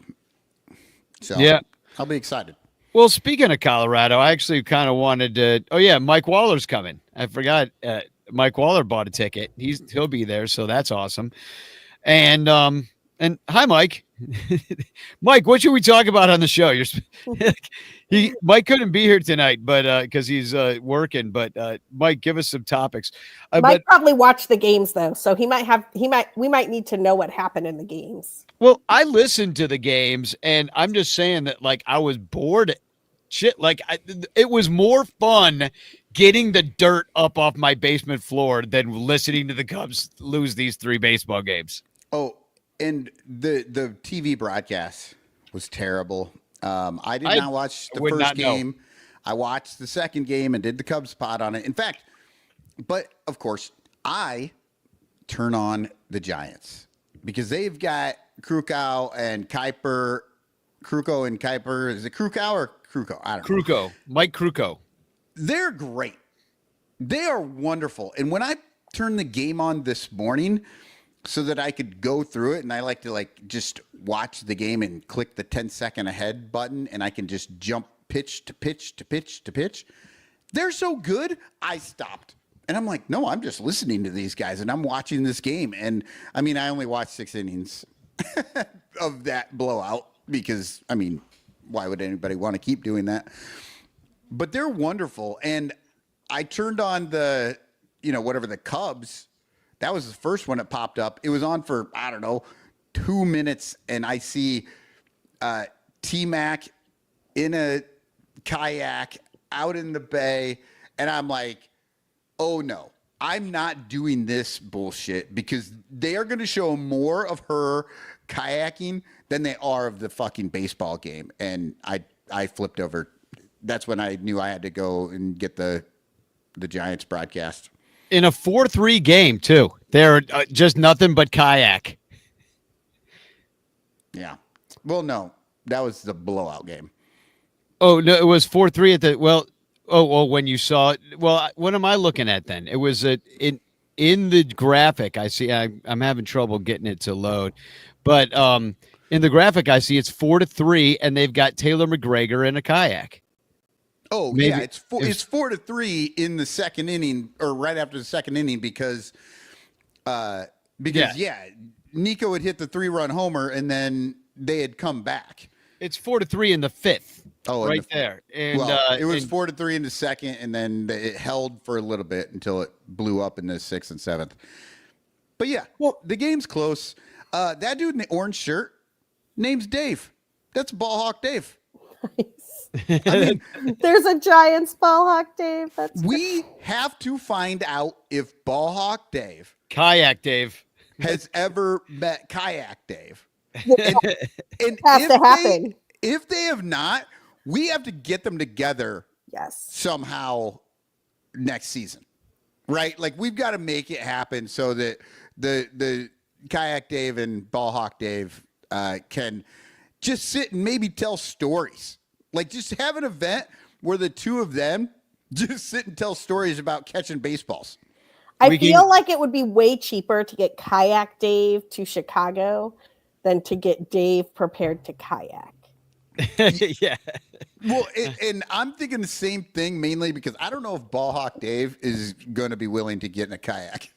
So Yeah. I'll be excited. Well, speaking of Colorado, I actually kind of wanted to. Oh yeah, Mike Waller's coming. I forgot. Mike Waller bought a ticket. He'll be there, so that's awesome. And hi, Mike. Mike, what should we talk about on the show? Mike couldn't be here tonight, but because he's working. But Mike, give us some topics. Mike probably watched the games though, so we might need to know what happened in the games. Well, I listened to the games, and I'm just saying that like I was bored. Shit, like it was more fun getting the dirt up off my basement floor than listening to the Cubs lose these 3 baseball games. Oh, and the TV broadcast was terrible. I did not watch the first game. I watched the second game and did the Cubs pod on it. In fact, but of course, I turn on the Giants because they've got Krukow and Kuiper. Krukow and Kuiper. Is it Krukow or Krukow? I don't know. Krukow. Mike Krukow. They're great. They are wonderful. And when I turned the game on this morning so that I could go through it, and I like to like just watch the game and click the 10-second ahead button, and I can just jump pitch to pitch to pitch to pitch. They're so good, I stopped. And I'm like, no, I'm just listening to these guys, and I'm watching this game. And, I mean, I only watched 6 innings of that blowout because, I mean, why would anybody want to keep doing that? But they're wonderful. And I turned on the, whatever the Cubs, that was the first one that popped up. It was on for, I don't know, 2 minutes. And I see T-Mac in a kayak out in the bay. And I'm like, oh no, I'm not doing this bullshit because they are going to show more of her kayaking than they are of the fucking baseball game. And I flipped over. That's when I knew I had to go and get the Giants broadcast. In a 4-3 game, too. They're just nothing but kayak. Yeah. Well, no, that was the blowout game. Oh, no, it was 4-3 at the, well, when you saw it. Well, what am I looking at then? It was in the graphic. I see, I'm having trouble getting it to load. But in the graphic, I see it's 4-3, and they've got Taylor McGregor in a kayak. Oh, maybe. Yeah, it's 4-3 in the second inning, or right after the second inning, because Nico had hit the 3-run homer, and then they had come back. It's 4-3 in the 5th. Oh, right there. And it was 4-3 in the second, and then it held for a little bit until it blew up in the 6th and 7th. But yeah, well, the game's close. That dude in the orange shirt, name's Dave. That's Ballhawk Dave. Nice. I mean, there's a Giants Ballhawk Dave. We have to find out if Ballhawk Dave, Kayak Dave, has ever met Kayak Dave. And it has to happen. If they have not, we have to get them together. Yes. Somehow next season, right? Like we've got to make it happen so that the Kayak Dave and Ballhawk Dave can just sit and maybe tell stories. Like just have an event where the two of them just sit and tell stories about catching baseballs. I feel like it would be way cheaper to get Kayak Dave to Chicago than to get Dave prepared to kayak. Yeah. Well, and I'm thinking the same thing mainly because I don't know if Ballhawk Dave is going to be willing to get in a kayak.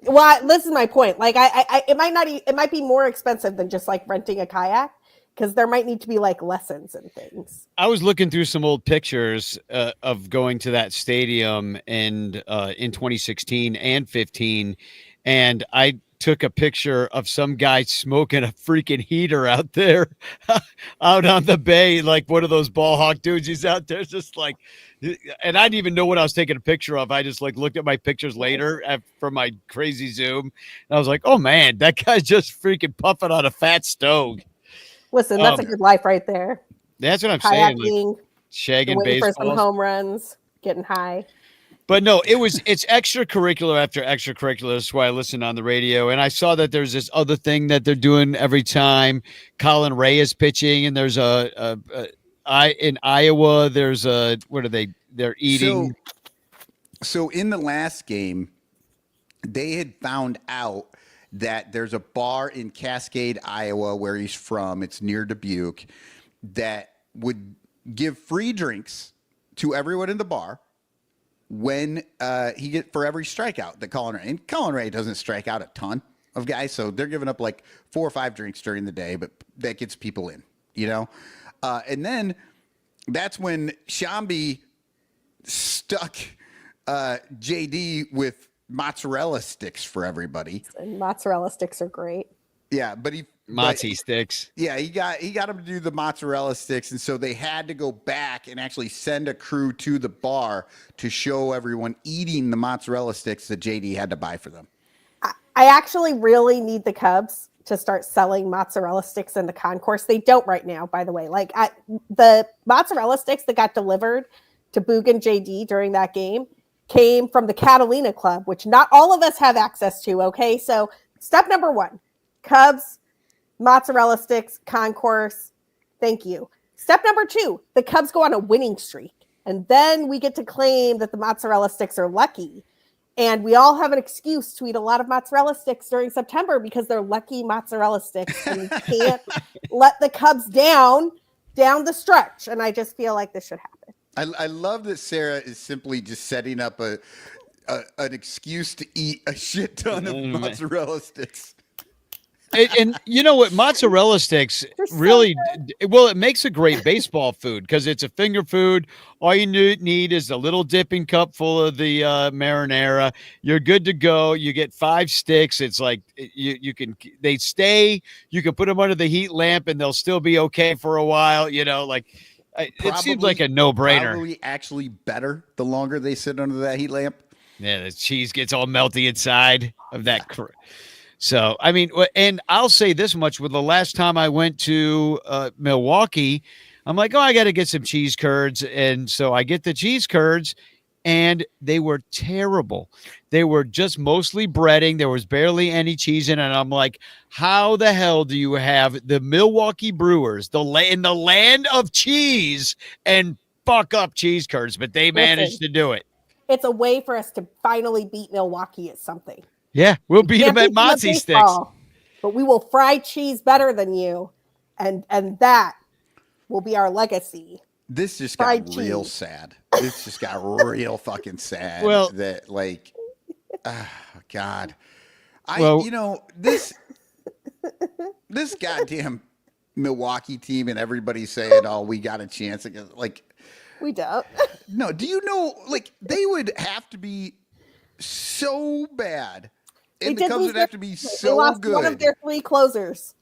Well, this is my point. Like, it might be more expensive than just like renting a kayak because there might need to be like lessons and things. I was looking through some old pictures of going to that stadium and in 2016 and 15, and I took a picture of some guy smoking a freaking heater out there out on the bay, like one of those Ballhawk dudes. He's out there just like, and I didn't even know what I was taking a picture of. I just like looked at my pictures later from my crazy Zoom. And I was like, oh man, that guy's just freaking puffing on a fat stove. Listen, that's a good life right there. That's what I'm Kayaking, saying. Like, shagging baseball, for some home runs, getting high. But no, it's extracurricular after extracurricular. That's why I listen on the radio. And I saw that there's this other thing that they're doing every time Colin Ray is pitching. And there's in Iowa, there's what are they? they're eating. So in the last game, they had found out that there's a bar in Cascade, Iowa, where he's from. It's near Dubuque, that would give free drinks to everyone in the bar when for every strikeout that Colin Ray. And Colin Ray doesn't strike out a ton of guys, so they're giving up like 4 or 5 drinks during the day, but that gets people in, and then that's when Shambi stuck JD with mozzarella sticks for everybody. And mozzarella sticks are great. Yeah, but Mozzie sticks. Yeah, he got him to do the mozzarella sticks, and so they had to go back and actually send a crew to the bar to show everyone eating the mozzarella sticks that JD had to buy for them. I actually really need the Cubs to start selling mozzarella sticks in the concourse. They don't right now, by the way. Like the mozzarella sticks that got delivered to Boog and JD during that game came from the Catalina Club, which not all of us have access to. Okay, so step number 1, Cubs, mozzarella sticks, concourse. Thank you. Step number 2, the Cubs go on a winning streak. And then we get to claim that the mozzarella sticks are lucky. And we all have an excuse to eat a lot of mozzarella sticks during September because they're lucky mozzarella sticks. And you can't let the Cubs down the stretch. And I just feel like this should happen. I love that Sarah is simply just setting up an excuse to eat a shit ton of mozzarella sticks. And you know what? Mozzarella sticks really, it makes a great baseball food because it's a finger food. All you need is a little dipping cup full of the marinara. You're good to go. You get 5 sticks. It's like you can put them under the heat lamp and they'll still be okay for a while. It seems like a no-brainer. Probably actually better the longer they sit under that heat lamp. Yeah, the cheese gets all melty inside of that. So, I mean, and I'll say this much: with the last time I went to Milwaukee, I'm like, I got to get some cheese curds. And so I get the cheese curds, and they were terrible. They were just mostly breading. There was barely any cheese in it. And I'm like, how the hell do you have the Milwaukee Brewers, in the land of cheese, and fuck up cheese curds? But they managed to do it. It's a way for us to finally beat Milwaukee at something. Yeah, we'll beat them at Mozzie sticks. But we will fry cheese better than you, and that will be our legacy. This just got real sad. This just got real fucking sad. Well, that like, God, this goddamn Milwaukee team and everybody saying, "Oh, we got a chance." Like, we don't. No, do you know? Like, they would have to be so bad. And the Cubs would have to be so lost good. One of their 3 closers.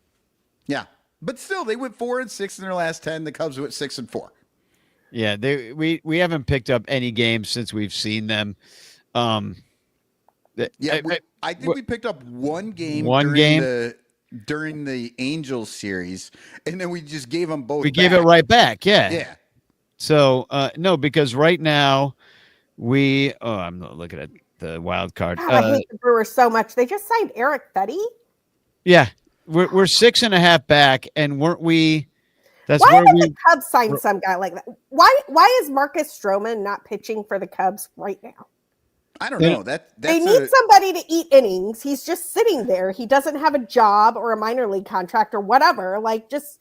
Yeah, but still, they went 4-6 in their last 10. The Cubs went 6-4. Yeah, we haven't picked up any games since we've seen them. I think we picked up one game during the Angels series, and then we just gave them both. We gave it right back. Yeah. Yeah. So no, because right now I'm not looking at the wild card. God, I hate the Brewers so much. They just signed Eric Fetty. Yeah, we're 6.5 back, and weren't we? That's why where did the Cubs sign some guy like that? Why is Marcus Stroman not pitching for the Cubs right now? I don't know. They need somebody to eat innings. He's just sitting there. He doesn't have a job or a minor league contract or whatever. Like, just.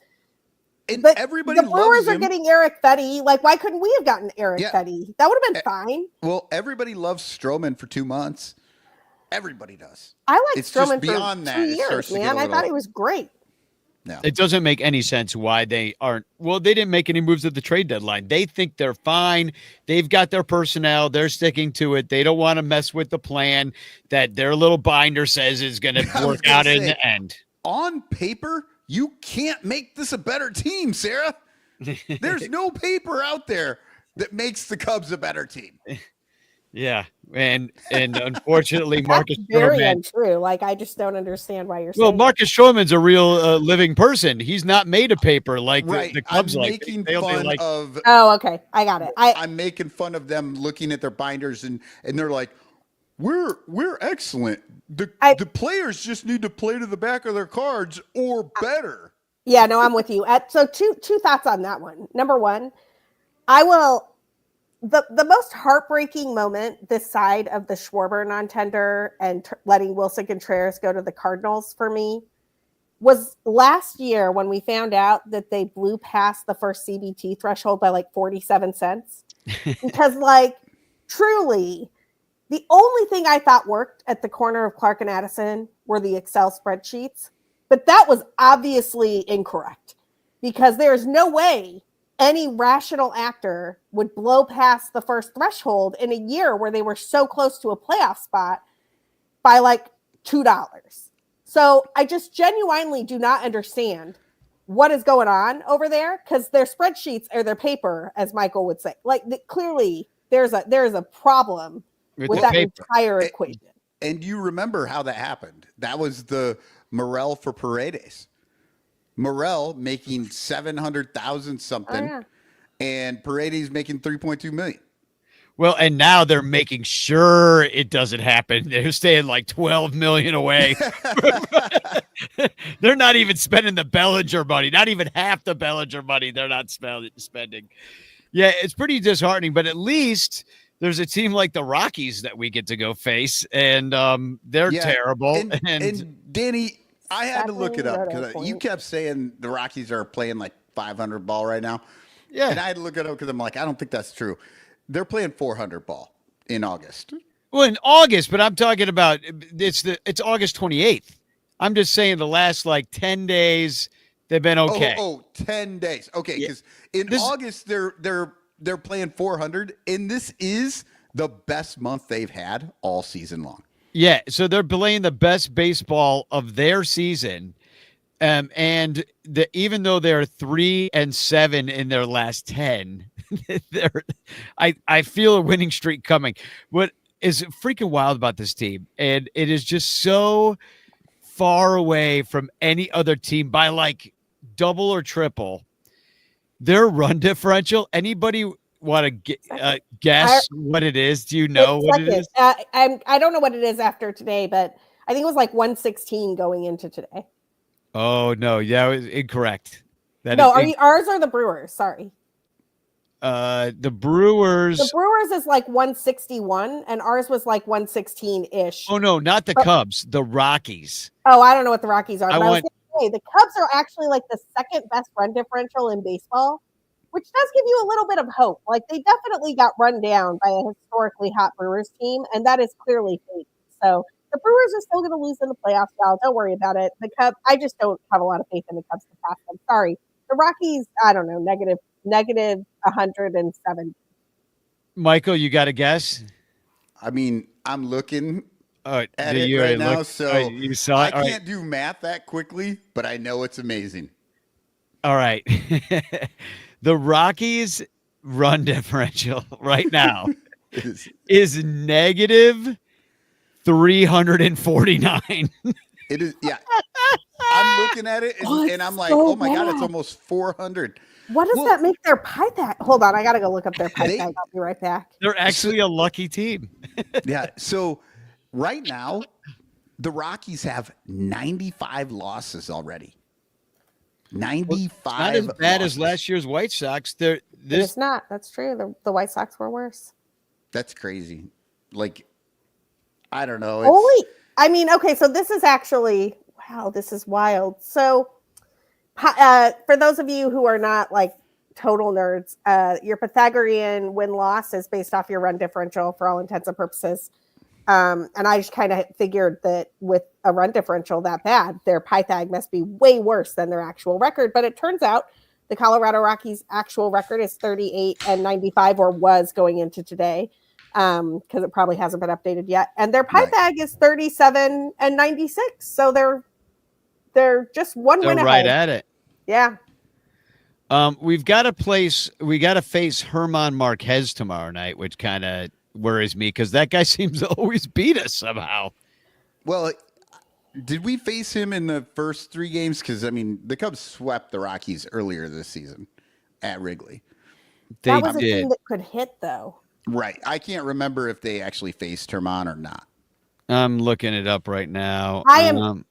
But everybody the Brewers are getting Eric Fetty. Like, why couldn't we have gotten Eric Fetty? That would have been fine. Well, everybody loves Stroman for 2 months. Everybody does. I like Stroman beyond for that, 2 years, man. I thought he was great. No. It doesn't make any sense why they aren't. Well, they didn't make any moves at the trade deadline. They think they're fine. They've got their personnel. They're sticking to it. They don't want to mess with the plan that their little binder says is going to work out in the end. On paper, you can't make this a better team, Sarah. There's no paper out there that makes the Cubs a better team. Yeah, and unfortunately, Marcus very Stroman. Untrue. Like, I just don't understand why you're saying. Well, Marcus Stroman's a real living person. He's not made of paper like the Cubs. I'm like making they'll fun like. of. Oh, okay, I got it. I'm making fun of them looking at their binders and they're like, "We're excellent. The players just need to play to the back of their cards or better." Yeah, no, I'm with you. So two thoughts on that one. Number one, I will the most heartbreaking moment this side of the Schwarber non-tender and letting Wilson Contreras go to the Cardinals for me was last year when we found out that they blew past the first CBT threshold by like 47 cents. Because like truly, the only thing I thought worked at the corner of Clark and Addison were the Excel spreadsheets, but that was obviously incorrect because there is no way any rational actor would blow past the first threshold in a year where they were so close to a playoff spot by like $2. So I just genuinely do not understand what is going on over there because their spreadsheets are their paper, as Michael would say. Like clearly there's a problem with that entire equation. And you remember how that happened. That was the Morel for Paredes. Morel making 700,000 something, and Paredes making 3.2 million. Well, and now they're making sure it doesn't happen. They're staying like 12 million away. They're not even spending the Bellinger money, not even half the Bellinger money. They're not spending. Yeah, it's pretty disheartening, but at least there's a team like the Rockies that we get to go face, and they're terrible. And Danny, I had to look it up because you kept saying the Rockies are playing like 500 ball right now. Yeah. And I had to look it up because I'm like, I don't think that's true. They're playing 400 ball in August. Well, in August, but I'm talking about it's August 28th. I'm just saying the last like 10 days they've been okay. 10 days. Okay, because in August they're playing 400, and this is the best month they've had all season long. Yeah, so they're playing the best baseball of their season. And even though they're 3-7 in their last 10, I feel a winning streak coming. What is freaking wild about this team, and it is just so far away from any other team by like double or triple. Their run differential. Anybody want to guess what it is? Do you know what it is? I don't know what it is after today, but I think it was like 116 going into today. Oh no, yeah, it was incorrect. Ours are the Brewers. Sorry. The Brewers. The Brewers is like 161, and ours was like 116-ish. Oh no, not the Cubs. The Rockies. Oh, I don't know what the Rockies are. The Cubs are actually like the second best run differential in baseball, which does give you a little bit of hope. Like they definitely got run down by a historically hot Brewers team, and that is clearly fake. So the Brewers are still going to lose in the playoffs, y'all. Don't worry about it. The Cubs, I just don't have a lot of faith in the Cubs to pass them. Sorry. The Rockies, I don't know, negative 170. Michael, you got a guess? I mean, I'm looking at it right now, so you saw it? I can't do math that quickly, but I know it's amazing. All right. The Rockies run differential right now is negative 349. It is, yeah. I'm looking at it, and I'm like, oh my God, it's almost 400. What does that make their Pythag? Hold on, I got to go look up their Pythag. I'll be right back. They're actually a lucky team. Yeah, so right now, the Rockies have 95 losses already. 95 not as bad as last year's White Sox. It's not. That's true. The White Sox were worse. That's crazy. Like, I don't know. Okay, so this is actually, wow, this is wild. So for those of you who are not like total nerds, your Pythagorean win-loss is based off your run differential for all intents and purposes. And I just kind of figured that with a run differential that bad, their Pythag must be way worse than their actual record. But it turns out the Colorado Rockies' actual record is 38-95, or was going into today, because it probably hasn't been updated yet. And their Pythag is 37-96. So they're just one win ahead. Right at it. Yeah. We got to face Herman Marquez tomorrow night, which kind of worries me because that guy seems to always beat us somehow. Well, did we face him in the first 3 games? Because, I mean, the Cubs swept the Rockies earlier this season at Wrigley. That was a team that could hit, though. Right. I can't remember if they actually faced Herman or not. I'm looking it up right now. I am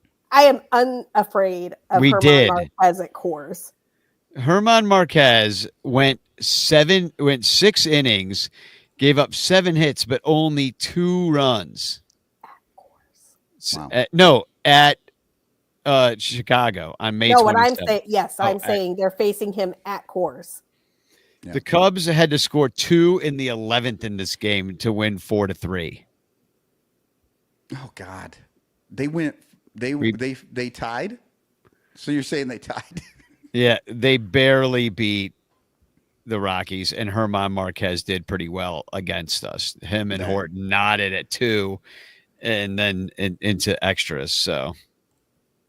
unafraid of Herman Marquez at Coors. Herman Marquez went 6 innings, gave up 7 hits, but only 2 runs. Wow. At Chicago on May No, what 27th. I'm saying, yes, I'm Oh, saying they're facing him at Coors. Yeah. The Cubs had to score 2 in the 11th in this game to win 4-3. Oh God, they went. They tied. So you're saying they tied? Yeah, they barely beat the Rockies, and Herman Marquez did pretty well against us. Him and Right. Horton nodded at 2, and then into extras. So,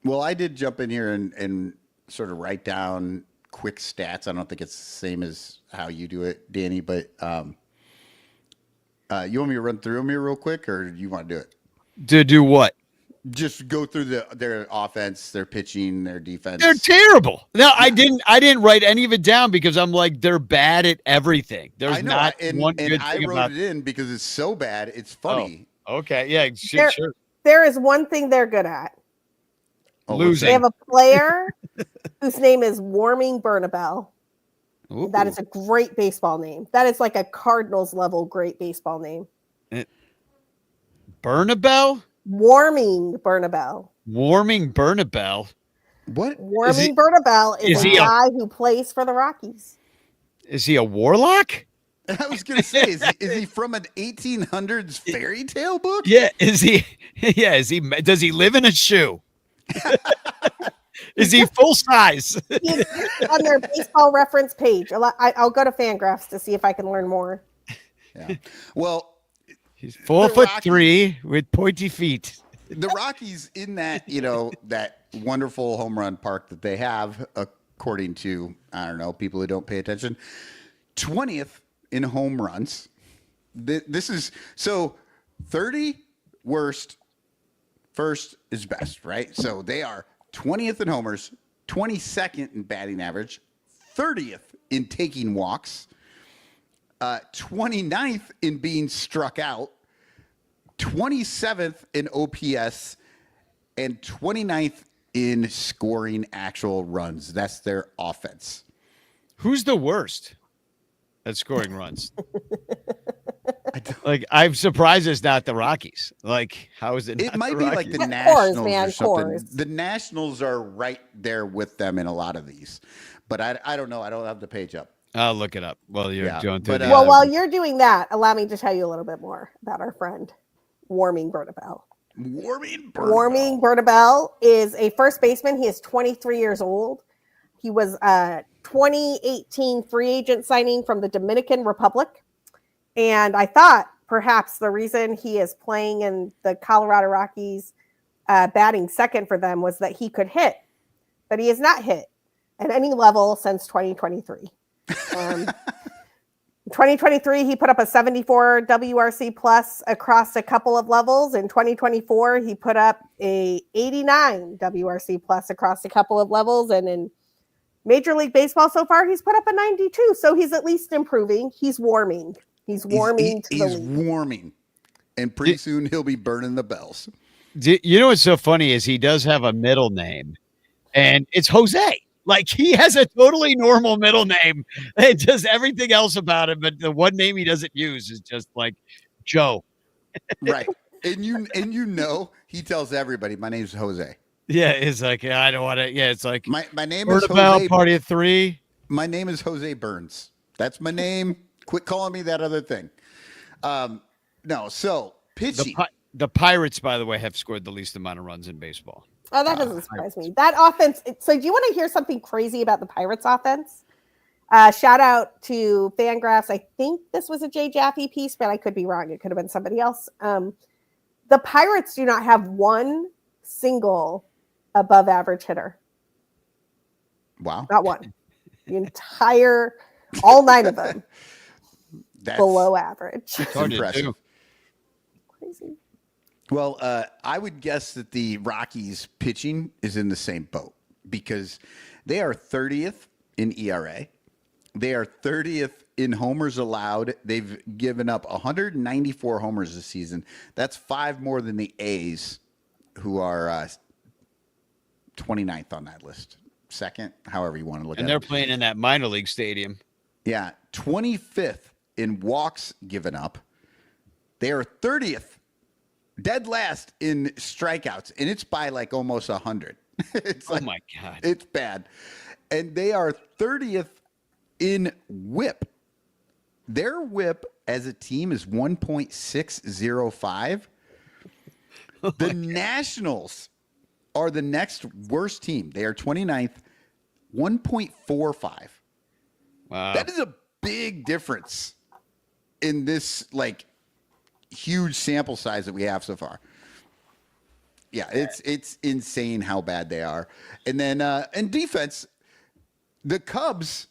Well, I did jump in here and sort of write down quick stats. I don't think it's the same as how you do it, Danny, but you want me to run through them here real quick, or you want to do it? to do what? Just go through their offense, their pitching, their defense. They're terrible. No, I didn't write any of it down because I'm like, they're bad at everything. There's I know, not and one good I thing wrote about it in because it's so bad, it's funny. Okay, yeah, There- sure. There is one thing they're good at. Oh, Losing. They have a player whose name is Warming Bernabel. Ooh. That is a great baseball name. That is like a Cardinals level great baseball name. Bernabel? Warming Bernabel. Warming Bernabel. What? Warming Bernabel is is a he a- guy who plays for the Rockies. Is he a warlock? I was gonna say, is he from an 1800s fairy tale book? Yeah, is he? Yeah, is he? Does he live in a shoe? Is he full size? He's on their baseball reference page. I'll go to Fangraphs to see if I can learn more. Yeah. Well, He's 4'3" Rockies. with pointy feet. the Rockies in that, that wonderful home run park that they have, according to, I don't know, people who don't pay attention, 20th in home runs. This is so 30 worst, first is best, right? So they are 20th in homers, 22nd in batting average, 30th in taking walks, 29th in being struck out, 27th in OPS, and 29th in scoring actual runs. That's their offense. Who's the worst at scoring runs? Like, I'm surprised it's not the Rockies. Like, how is it? It not might the be Rockies? like the Coors, Nationals man, or something. Coors. The Nationals are right there with them in a lot of these. But I don't know. I don't have the page up. I'll look it up while you're Yeah, going through but, the Well, other while one. you're doing that, allow me to tell you a little bit more about our friend, Warming Bernabel. Warming Warming Bernabel is a first baseman. He is 23 years old. He was a 2018 free agent signing from the Dominican Republic. And I thought perhaps the reason he is playing in the Colorado Rockies, batting second for them, was that he could hit. But he has not hit at any level since 2023. 2023, he put up a 74 WRC plus across a couple of levels. In 2024, he put up a 89 WRC plus across a couple of levels. And in Major League Baseball so far, he's put up a 92. So he's at least improving. He's warming. He's warming to the He's league. warming. And pretty soon he'll be burning the bells. You know what's so funny is he does have a middle name, and it's Jose. Like, he has a totally normal middle name. And just everything else about him, but the one name he doesn't use is just like Joe. Right. And you know he tells everybody, my name's Jose. Yeah, it's like, I don't want to. Yeah, it's like My name is Bernabel, Jose. party of 3. My name is Jose Burns. That's my name. Quit calling me that other thing. No, so pitching. The Pirates, by the way, have scored the least amount of runs in baseball. Oh, that doesn't surprise me. That offense. So, do you want to hear something crazy about the Pirates offense? Shout out to Fangraphs. I think this was a Jay Jaffe piece, but I could be wrong. It could have been somebody else. The Pirates do not have one single above average hitter. Wow. Not one. The entire, all 9 of them That's below average. Hard to impressive. do. Crazy. Well, I would guess that the Rockies pitching is in the same boat because they are 30th in ERA. They are 30th in homers allowed. They've given up 194 homers this season. That's 5 more than the A's, who are 29th on that list. second, however you want to look And at they're it. playing in that minor league stadium. Yeah, 25th in walks given up. They are 30th, dead last in strikeouts, and it's by like almost 100. It's like, Oh my God. it's bad. And they are 30th in whip. Their whip as a team is 1.605. The Nationals are the next worst team. They are 29th, 1.45. Wow. That is a big difference in this like huge sample size that we have so far. Yeah, it's insane how bad they are. And then in defense, the Cubs,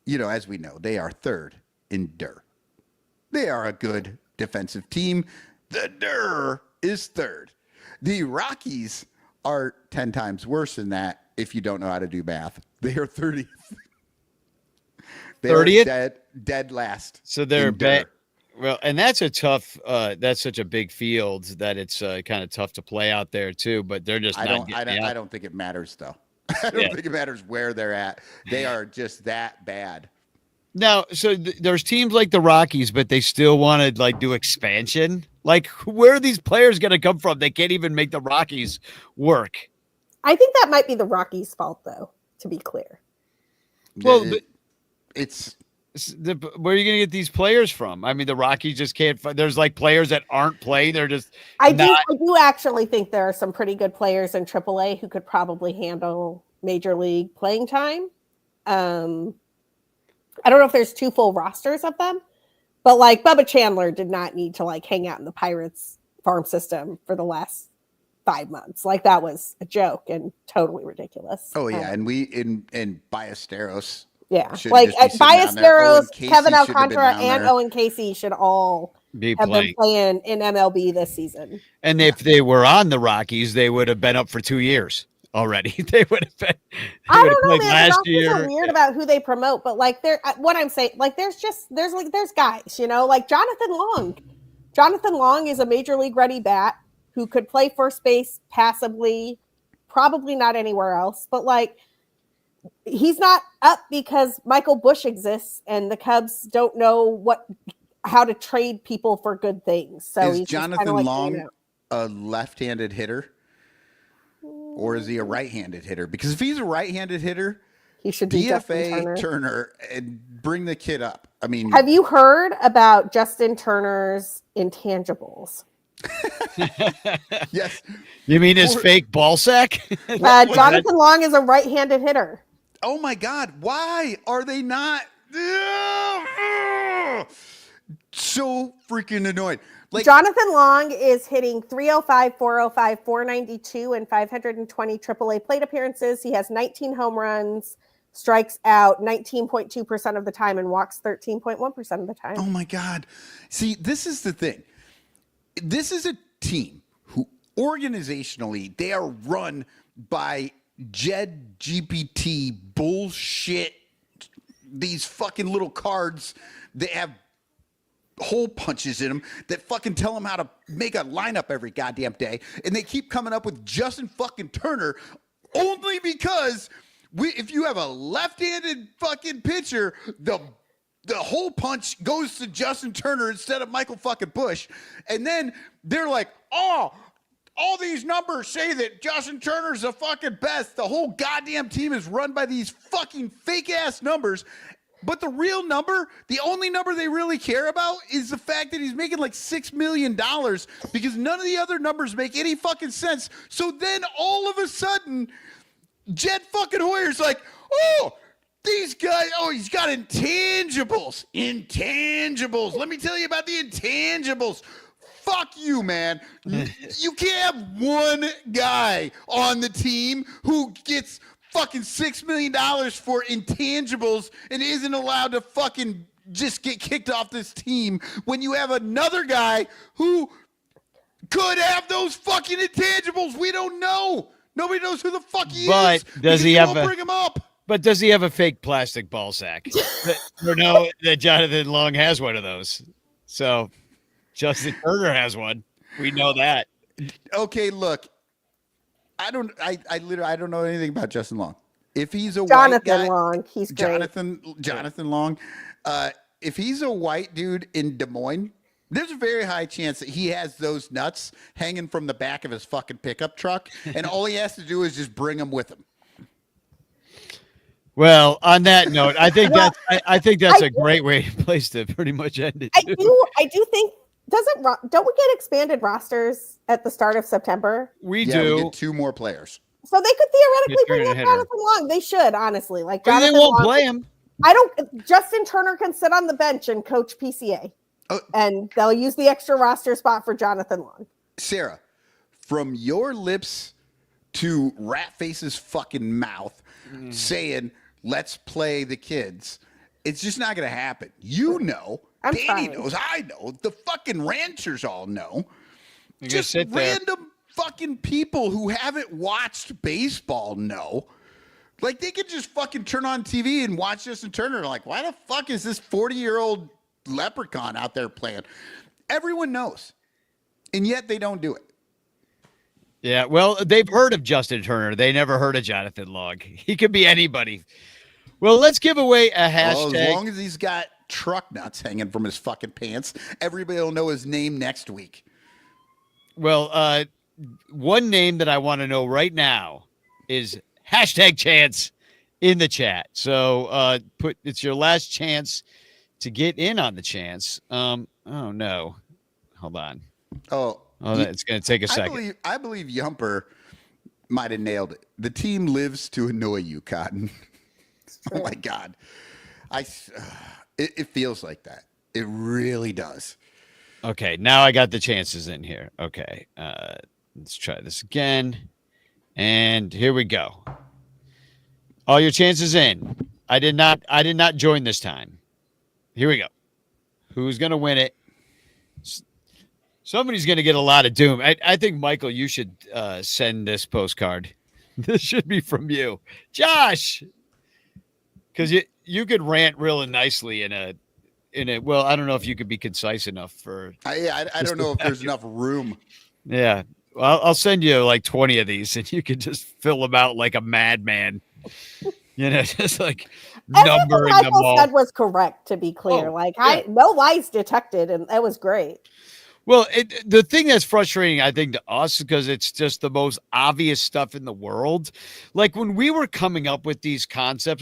you know, as we know, they are third in DER. They are a good defensive team. The DER is third. The Rockies are 10 times worse than that if you don't know how to do math. They are 30th. They 30th? are dead last. So they're in DER. bad. Well, and that's a tough. That's such a big field that it's kind of tough to play out there too. But they're just I not. I don't think it matters though. I don't think it matters where they're at. They are just that bad. Now, so there's teams like the Rockies, but they still want to like do expansion. Like, where are these players going to come from? They can't even make the Rockies work. I think that might be the Rockies' fault, though. To be clear. Well, it's where are you going to get these players from? I mean, the Rockies just can't. There's like players that aren't playing. They're just. I do actually think there are some pretty good players in AAA who could probably handle major league playing time. I don't know if there's 2 full rosters of them, but like Bubba Chandler did not need to like hang out in the Pirates farm system for the last 5 months. Like that was a joke and totally ridiculous. Oh yeah, and we in Ballesteros. Yeah, should like just be sitting down there. Ballesteros, Owen Casey Kevin should have been Alcantara, down and there. Owen Casey should all Be have been playing in MLB this season. And if they were on the Rockies, they would have been up for 2 years already. They would have been. I don't know, man. Last It's year. so weird about who they promote, but like what I'm saying, like there's guys, you know, like Jonathan Long. Jonathan Long is a major league ready bat who could play first base passably, probably not anywhere else, but like he's not up because Michael Busch exists and the Cubs don't know how to trade people for good things. So Is he's Jonathan like Long a left-handed hitter? Or is he a right-handed hitter? Because if he's a right-handed hitter, he should be Justin DFA Turner. Turner and bring the kid up. I mean, Have you heard about Justin Turner's intangibles? yes. You mean his fake ball sack? Jonathan Long is a right-handed hitter. Oh my God! Why are they not so freaking annoyed? Like Jonathan Long is hitting 305, 405, 492, and 520 AAA plate appearances. He has 19 home runs, strikes out 19.2% of the time, and walks 13.1% of the time. oh my God! See, this is the thing. This is a team who organizationally they are run by Jed GPT bullshit. These fucking little cards that have hole punches in them that fucking tell them how to make a lineup every goddamn day, and they keep coming up with Justin fucking Turner only because if you have a left-handed fucking pitcher, the hole punch goes to Justin Turner instead of Michael fucking Busch, and then they're like, oh, all these numbers say that Justin Turner's the fucking best. The whole goddamn team is run by these fucking fake-ass numbers. But the real number, the only number they really care about is the fact that he's making like $6 million because none of the other numbers make any fucking sense. So then all of a sudden, Jed fucking Hoyer's like, oh, these guys, oh, he's got intangibles. Intangibles. Let me tell you about the intangibles. Fuck you, man. You can't have one guy on the team who gets fucking $6 million for intangibles and isn't allowed to fucking just get kicked off this team when you have another guy who could have those fucking intangibles. We don't know. Nobody knows who the fuck he But is. does he because have won't a- bring him up? But does he have a fake plastic ball sack? We know that Jonathan Long has one of those. So Justin Turner has one. We know that. Okay, look. I don't know anything about Justin Long. If he's a white Jonathan guy, Long, he's great. Jonathan Long. If he's a white dude in Des Moines, there's a very high chance that he has those nuts hanging from the back of his fucking pickup truck, and all he has to do is just bring them with him. Well, on that note, I think Well, that's I a great place to pretty much end it. I too. do think don't we get expanded rosters at the start of September? We Yeah, do. we get 2 more players. So they could theoretically Get bring Turner up hitter. Jonathan Long. They should, honestly. Like But they Jonathan won't Long, play him. Justin Turner can sit on the bench and coach PCA. Oh. And they'll use the extra roster spot for Jonathan Long. Sarah, from your lips to Ratface's fucking mouth saying, let's play the kids, it's just not going to happen. You know. I'm Danny trying. knows. I know. The fucking ranchers all know. You're gonna Just sit there. random fucking people who haven't watched baseball know. Like, they could just fucking turn on TV and watch Justin Turner. Like, why the fuck is this 40-year-old leprechaun out there playing? Everyone knows. And yet they don't do it. Yeah, well, they've heard of Justin Turner. They never heard of Jonathan Long. He could be anybody. Well, let's give away a hashtag. Well, as long as he's got truck nuts hanging from his fucking pants, everybody will know his name next week. Well, one name that I want to know right now is hashtag chance in the chat. So it's your last chance to get in on the chance. Oh no. Hold on. It's going to take a second. I believe Yumper might have nailed it. The team lives to annoy you, Cotton. Oh my God. It feels like that. It really does. Okay, now I got the chances in here. Okay, let's try this again. And here we go. All your chances in. I did not join this time. Here we go. Who's going to win it? Somebody's going to get a lot of doom. I think, Michael, you should send this postcard. This should be from you. Josh! Because you could rant really nicely in a well, I don't know if you could be concise enough for. I don't know if there's enough room. Yeah, well, I'll send you like 20 of these, and you can just fill them out like a madman. Just like numbering them Michael all. said was correct. To be clear, no lies detected, and that was great. Well, the thing that's frustrating, I think, to us, because it's just the most obvious stuff in the world. Like when we were coming up with these concepts,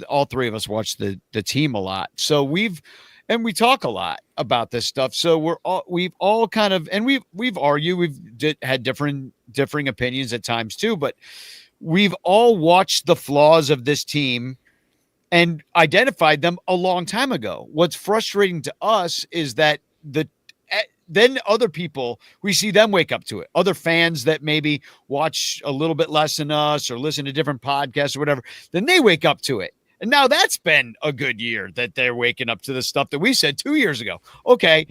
all three of us watched the team a lot. So we talk a lot about this stuff. So we've all kind of, and we've argued, had differing opinions at times too, but we've all watched the flaws of this team and identified them a long time ago. What's frustrating to us is that then other people, we see them wake up to it. Other fans that maybe watch a little bit less than us or listen to different podcasts or whatever, then they wake up to it. And now that's been a good year that they're waking up to the stuff that we said 2 years ago. Okay.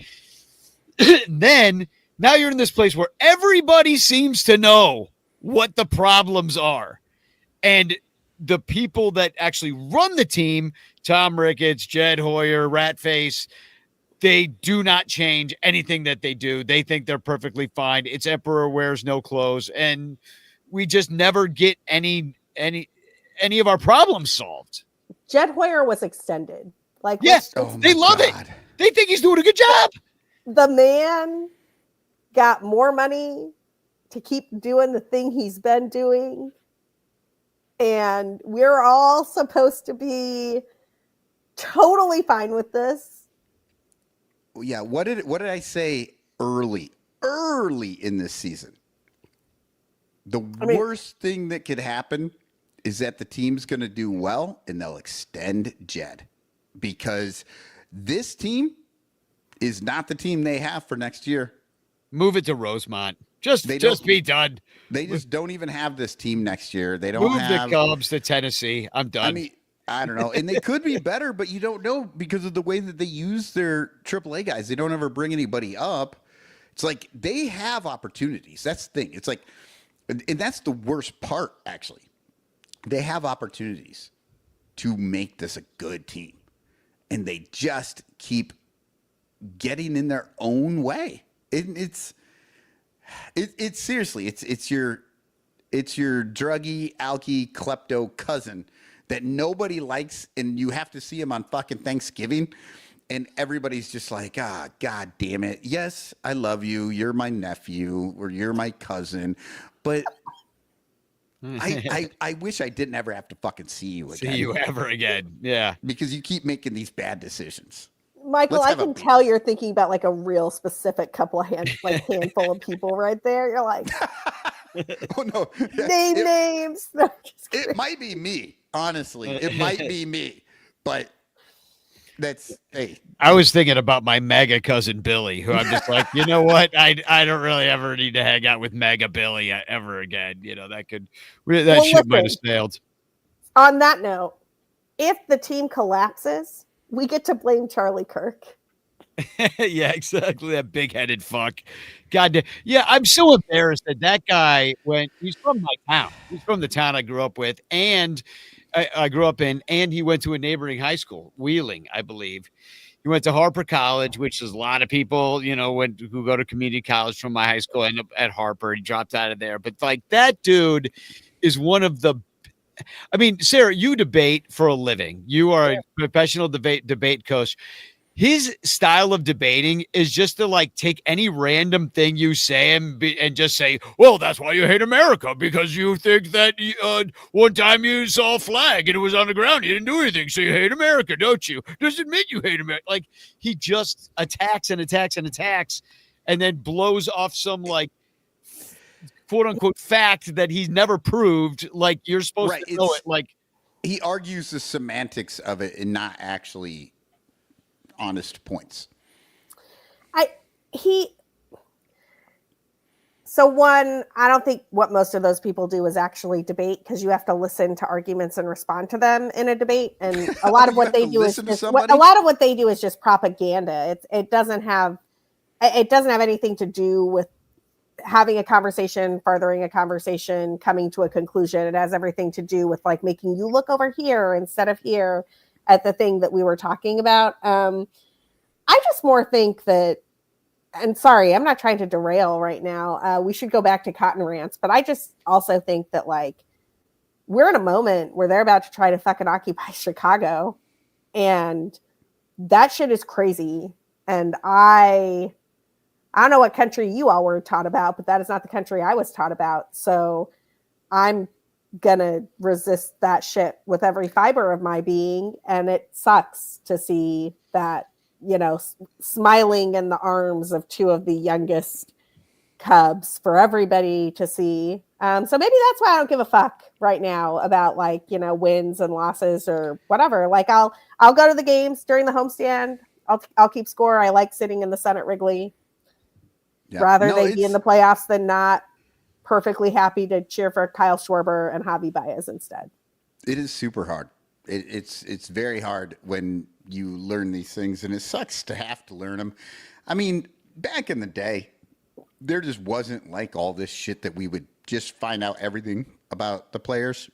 Then now you're in this place where everybody seems to know what the problems are. And the people that actually run the team, Tom Ricketts, Jed Hoyer, Ratface, they do not change anything that they do. They think they're perfectly fine. It's Emperor wears no clothes. And we just never get any of our problems solved. Jed Hoyer was extended. Yes, they love it. They think he's doing a good job. The man got more money to keep doing the thing he's been doing. And we're all supposed to be totally fine with this. Yeah, what did I say early in this season? The worst thing that could happen is that the team's going to do well and they'll extend Jed, because this team is not the team they have for next year. Move it to Rosemont. Just be done. They just don't even have this team next year. They don't move have the Cubs to Tennessee. I'm done. I mean, I don't know. And they could be better, but you don't know because of the way that they use their AAA guys. They don't ever bring anybody up. It's like they have opportunities. That's the thing. It's like, and that's the worst part, actually. They have opportunities to make this a good team. And they just keep getting in their own way. It's seriously, it's It's your druggy, alky, klepto cousin that nobody likes, and you have to see him on fucking Thanksgiving, and everybody's just like, God damn it. Yes, I love you. You're my nephew, or you're my cousin, but I wish I didn't ever have to fucking see you again. See you ever again. Yeah. Because you keep making these bad decisions. Michael, I can tell you're thinking about like a real specific handful of people right there. You're like, oh no, names. No, it might be me, honestly. It might be me, but hey. I was thinking about my mega cousin Billy, who I'm just like, you know what? I don't really ever need to hang out with mega Billy ever again. You know, that shit might have sailed. On that note, if the team collapses, we get to blame Charlie Kirk. Yeah, exactly. That big-headed fuck. God damn. Yeah, I'm so embarrassed that guy he's from my town. He's from the town I grew up with, and I grew up in, and he went to a neighboring high school, Wheeling, I believe. He went to Harper College, which is a lot of people, who go to community college from my high school end up at Harper. He dropped out of there. But like that dude is one of the Sarah, you debate for a living. You are a professional debate coach. His style of debating is just to like take any random thing you say and just say, well, that's why you hate America, because you think that one time you saw a flag and it was on the ground. You didn't do anything. So you hate America, don't you? Does it mean you hate America? Like he just attacks and attacks and attacks and then blows off some like quote unquote fact that he's never proved. Like you're supposed to know it. Like he argues the semantics of it and not actually honest points. I don't think what most of those people do is actually debate, because you have to listen to arguments and respond to them in a debate. And a lot of what they do is just propaganda. It doesn't have anything to do with having a conversation, furthering a conversation, coming to a conclusion. It has everything to do with like making you look over here instead of here at the thing that we were talking about. I just more think that, and sorry, I'm not trying to derail right now. We should go back to Cotton Rants, but I just also think that like we're in a moment where they're about to try to fucking occupy Chicago, and that shit is crazy. And I don't know what country you all were taught about, but that is not the country I was taught about. So I'm gonna resist that shit with every fiber of my being. And it sucks to see that, smiling in the arms of two of the youngest Cubs for everybody to see. So maybe that's why I don't give a fuck right now about like, wins and losses or whatever. Like I'll go to the games during the homestand. I'll keep score. I like sitting in the sun at Wrigley. Yeah. Rather they be in the playoffs than not. Perfectly happy to cheer for Kyle Schwarber and Javi Baez instead. It is super hard. It's very hard when you learn these things, and it sucks to have to learn them. I mean, back in the day, there just wasn't like all this shit that we would just find out everything about the players.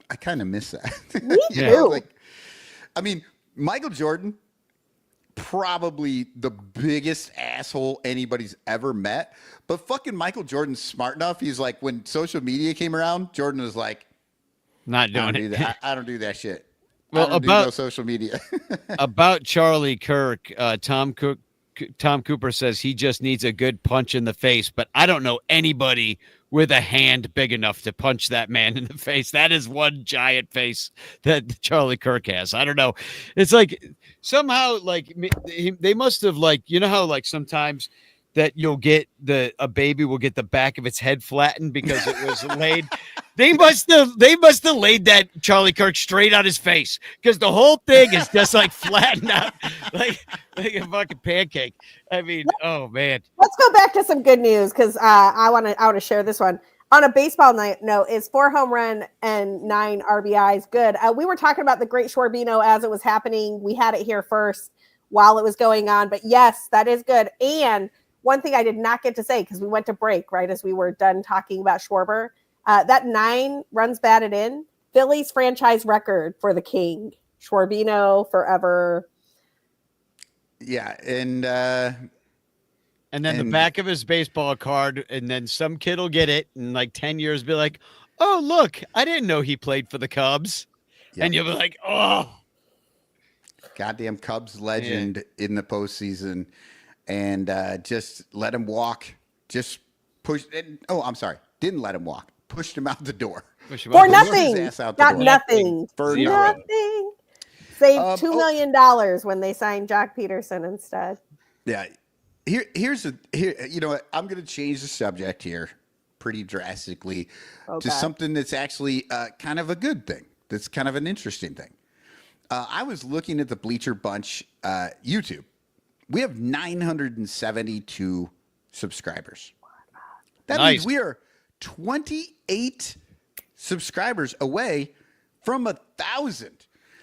I kind of miss that. Me too. Michael Jordan, probably the biggest asshole anybody's ever met, but fucking Michael Jordan's smart enough. He's like, when social media came around, Jordan was like, not doing it. I don't do that shit. Well, I don't do no social media. About Charlie Kirk, Tom Cooper says he just needs a good punch in the face, but I don't know anybody with a hand big enough to punch that man in the face. That is one giant face that Charlie Kirk has. I don't know. It's like somehow like they must have like, how like sometimes that you'll get a baby will get the back of its head flattened because it was laid. They must have laid that Charlie Kirk straight on his face, because the whole thing is just like flattened out like a fucking pancake. I mean, oh man. Let's go back to some good news, because I want to share this one. On a baseball note, is 4 home run and 9 RBIs good? We were talking about the Great Schwarbino as it was happening. We had it here first while it was going on, but yes, that is good. And one thing I did not get to say, because we went to break right as we were done talking about Schwarber, that 9 runs batted in, Phillies franchise record for the King. Schwarbino forever. Yeah, and And then the back of his baseball card, and then some kid will get it in like 10 years, be like, oh, look, I didn't know he played for the Cubs. Yep. And you'll be like, oh. Goddamn Cubs legend in the postseason. And just let him walk. Just push. I'm sorry. Didn't let him walk. Pushed him out the door. For nothing. His ass out the Got door. nothing. For nothing. Saved $2 million when they signed Jock Peterson instead. Yeah. Here, you know what? I'm going to change the subject here pretty drastically to something that's actually kind of a good thing. That's kind of an interesting thing. I was looking at the Bleacher Bunch YouTube. We have 972 subscribers. That means we are 28 subscribers away from 1,000.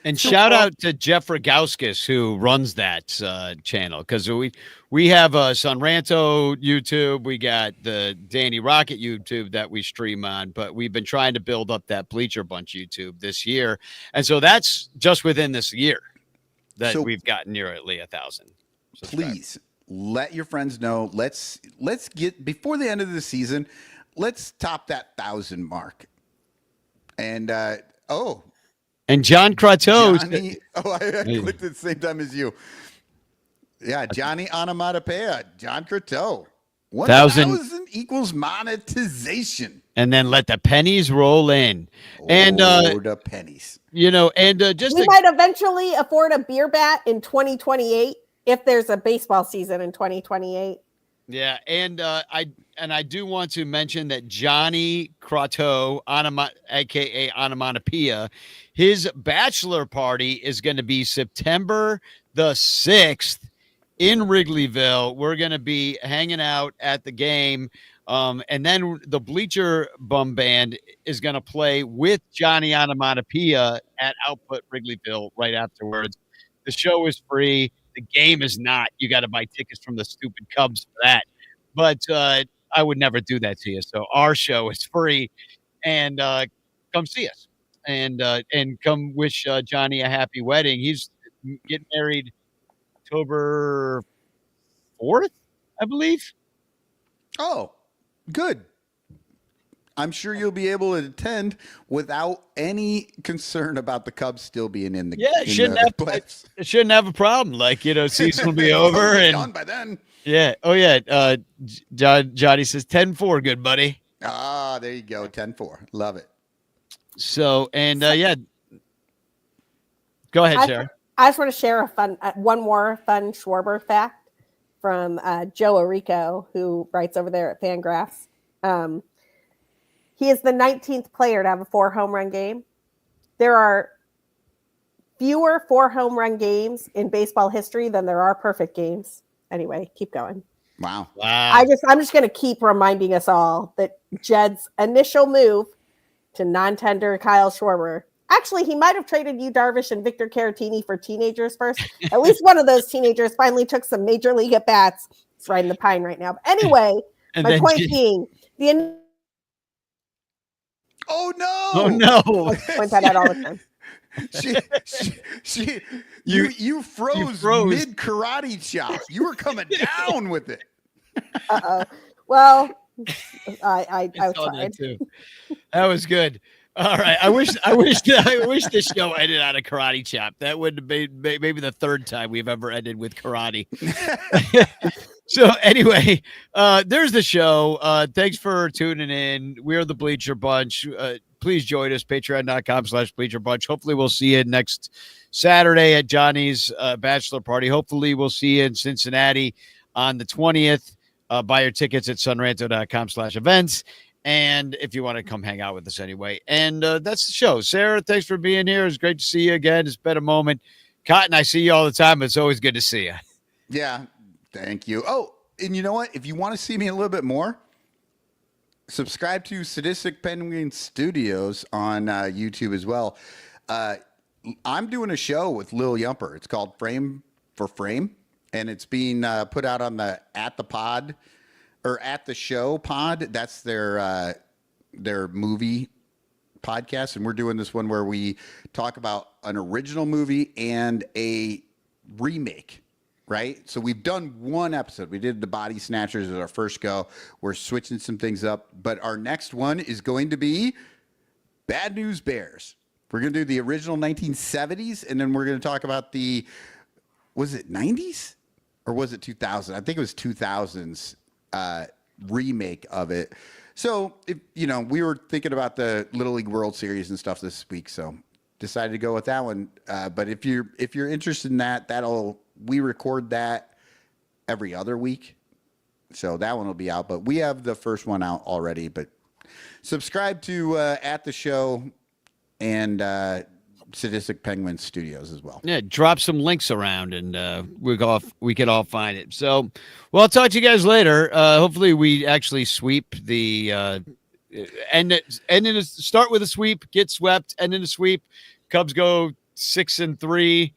And shout out to Jeff Rogowskis, who runs that channel, because we have Sunranto YouTube, we got the Danny Rocket YouTube that we stream on, but we've been trying to build up that Bleacher Bunch YouTube this year, and so that's just within this year that we've gotten nearly 1,000. Please let your friends know. Let's get before the end of the season. Let's top that 1,000 mark. And And John Croteau. I clicked at the same time as you. Yeah, Johnny Onomatopoeia, John Croteau. 1,000 equals monetization. And then let the pennies roll in. And the pennies. You know, and just we might eventually afford a beer bat in 2028 if there's a baseball season in 2028. Yeah, and I do want to mention that Johnny Croteau, aka Onomatopoeia, his bachelor party is going to be September the 6th in Wrigleyville. We're going to be hanging out at the game, and then the Bleacher Bum Band is going to play with Johnny Onomatopoeia at Output Wrigleyville right afterwards. The show is free. The game is not. You got to buy tickets from the stupid Cubs for that. But I would never do that to you. So our show is free, and come see us, and come wish Johnny a happy wedding. He's getting married October 4th, I believe. Oh, good. I'm sure you'll be able to attend without any concern about the Cubs still being in the playoffs. It shouldn't have a problem. Like, you know, season will be over and done by then. Yeah. Oh yeah. Johnny says 10-4, good buddy. Ah, there you go. 10-4. Love it. So, and yeah. Go ahead, Sarah. I just want to share one more fun Schwarber fact from Joe Orico, who writes over there at Fangraphs. He is the 19th player to have a 4 home run game. There are fewer 4 home run games in baseball history than there are perfect games. Anyway, keep going. Wow. I'm just going to keep reminding us all that Jed's initial move to non-tender Kyle Schwarber. Actually, he might have traded Yu Darvish and Victor Caratini for teenagers first. At least one of those teenagers finally took some major league at bats. It's riding the pine right now. But anyway, my point being, oh no! Oh no! I point that out all the time. You froze mid karate chop. You were coming down with it. Well, I tried. Too. That was good. All right. I wish the show ended on a karate chop. That would have been maybe the 3rd time we've ever ended with karate. So anyway, there's the show. Thanks for tuning in. We're the Bleacher Bunch. Please join us, patreon.com/Bleacher Bunch. Hopefully we'll see you next Saturday at Johnny's bachelor party. Hopefully we'll see you in Cincinnati on the 20th. Buy your tickets at sunranto.com/events. And if you want to come hang out with us anyway. And that's the show. Sarah, thanks for being here. It's great to see you again. It's been a moment. Cotton, I see you all the time. It's always good to see you. Yeah. Thank you. Oh, and you know what? If you want to see me a little bit more, subscribe to Sadistic Penguin Studios on YouTube as well. I'm doing a show with Lil Yumper. It's called Frame for Frame, and it's being put out on the At the Show pod. That's their movie podcast, and we're doing this one where we talk about an original movie and a remake right? So we've done one episode. We did the Body Snatchers as our first go. We're switching some things up, but our next one is going to be Bad News Bears. We're going to do the original 1970s, and then we're going to talk about was it 90s or was it 2000? I think it was 2000s remake of it. So, we were thinking about the Little League World Series and stuff this week, so decided to go with that one. But if you're interested in that, we record that every other week, so that one will be out. But we have the first one out already. But subscribe to At the Show and Sadistic Penguin Studios as well. Yeah, drop some links around, and we can all find it. So, well, I'll talk to you guys later. Hopefully, we actually sweep the start with a sweep, get swept, end in a sweep. Cubs go 6-3.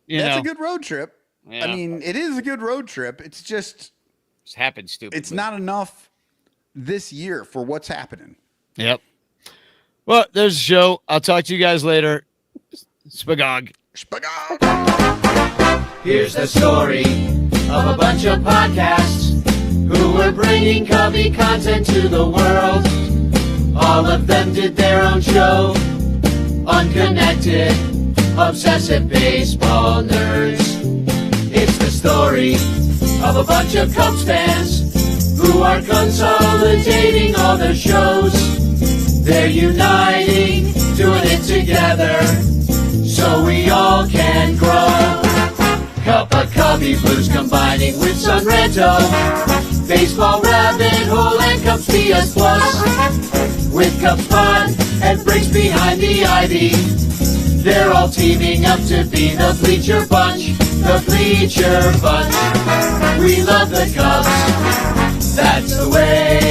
That's a good road trip. Yeah. I mean, it is a good road trip. It's just happened stupid. It's not enough this year for what's happening. Yep. Well, there's the show. I'll talk to you guys later. Spagog. Here's the story of a bunch of podcasts who were bringing Cubby content to the world. All of them did their own show. Unconnected, obsessive baseball nerds. It's the story of a bunch of Cubs fans who are consolidating all their shows. They're uniting, doing it together, so we all can grow. Cup of Cubby Blues combining with Sunranto, Baseball Rabbit Hole and Cubs PS Plus. With Cubs Pod and Briggs behind the ivy, they're all teaming up to be the Bleacher Bunch, the Bleacher Bunch. We love the Cubs, that's the way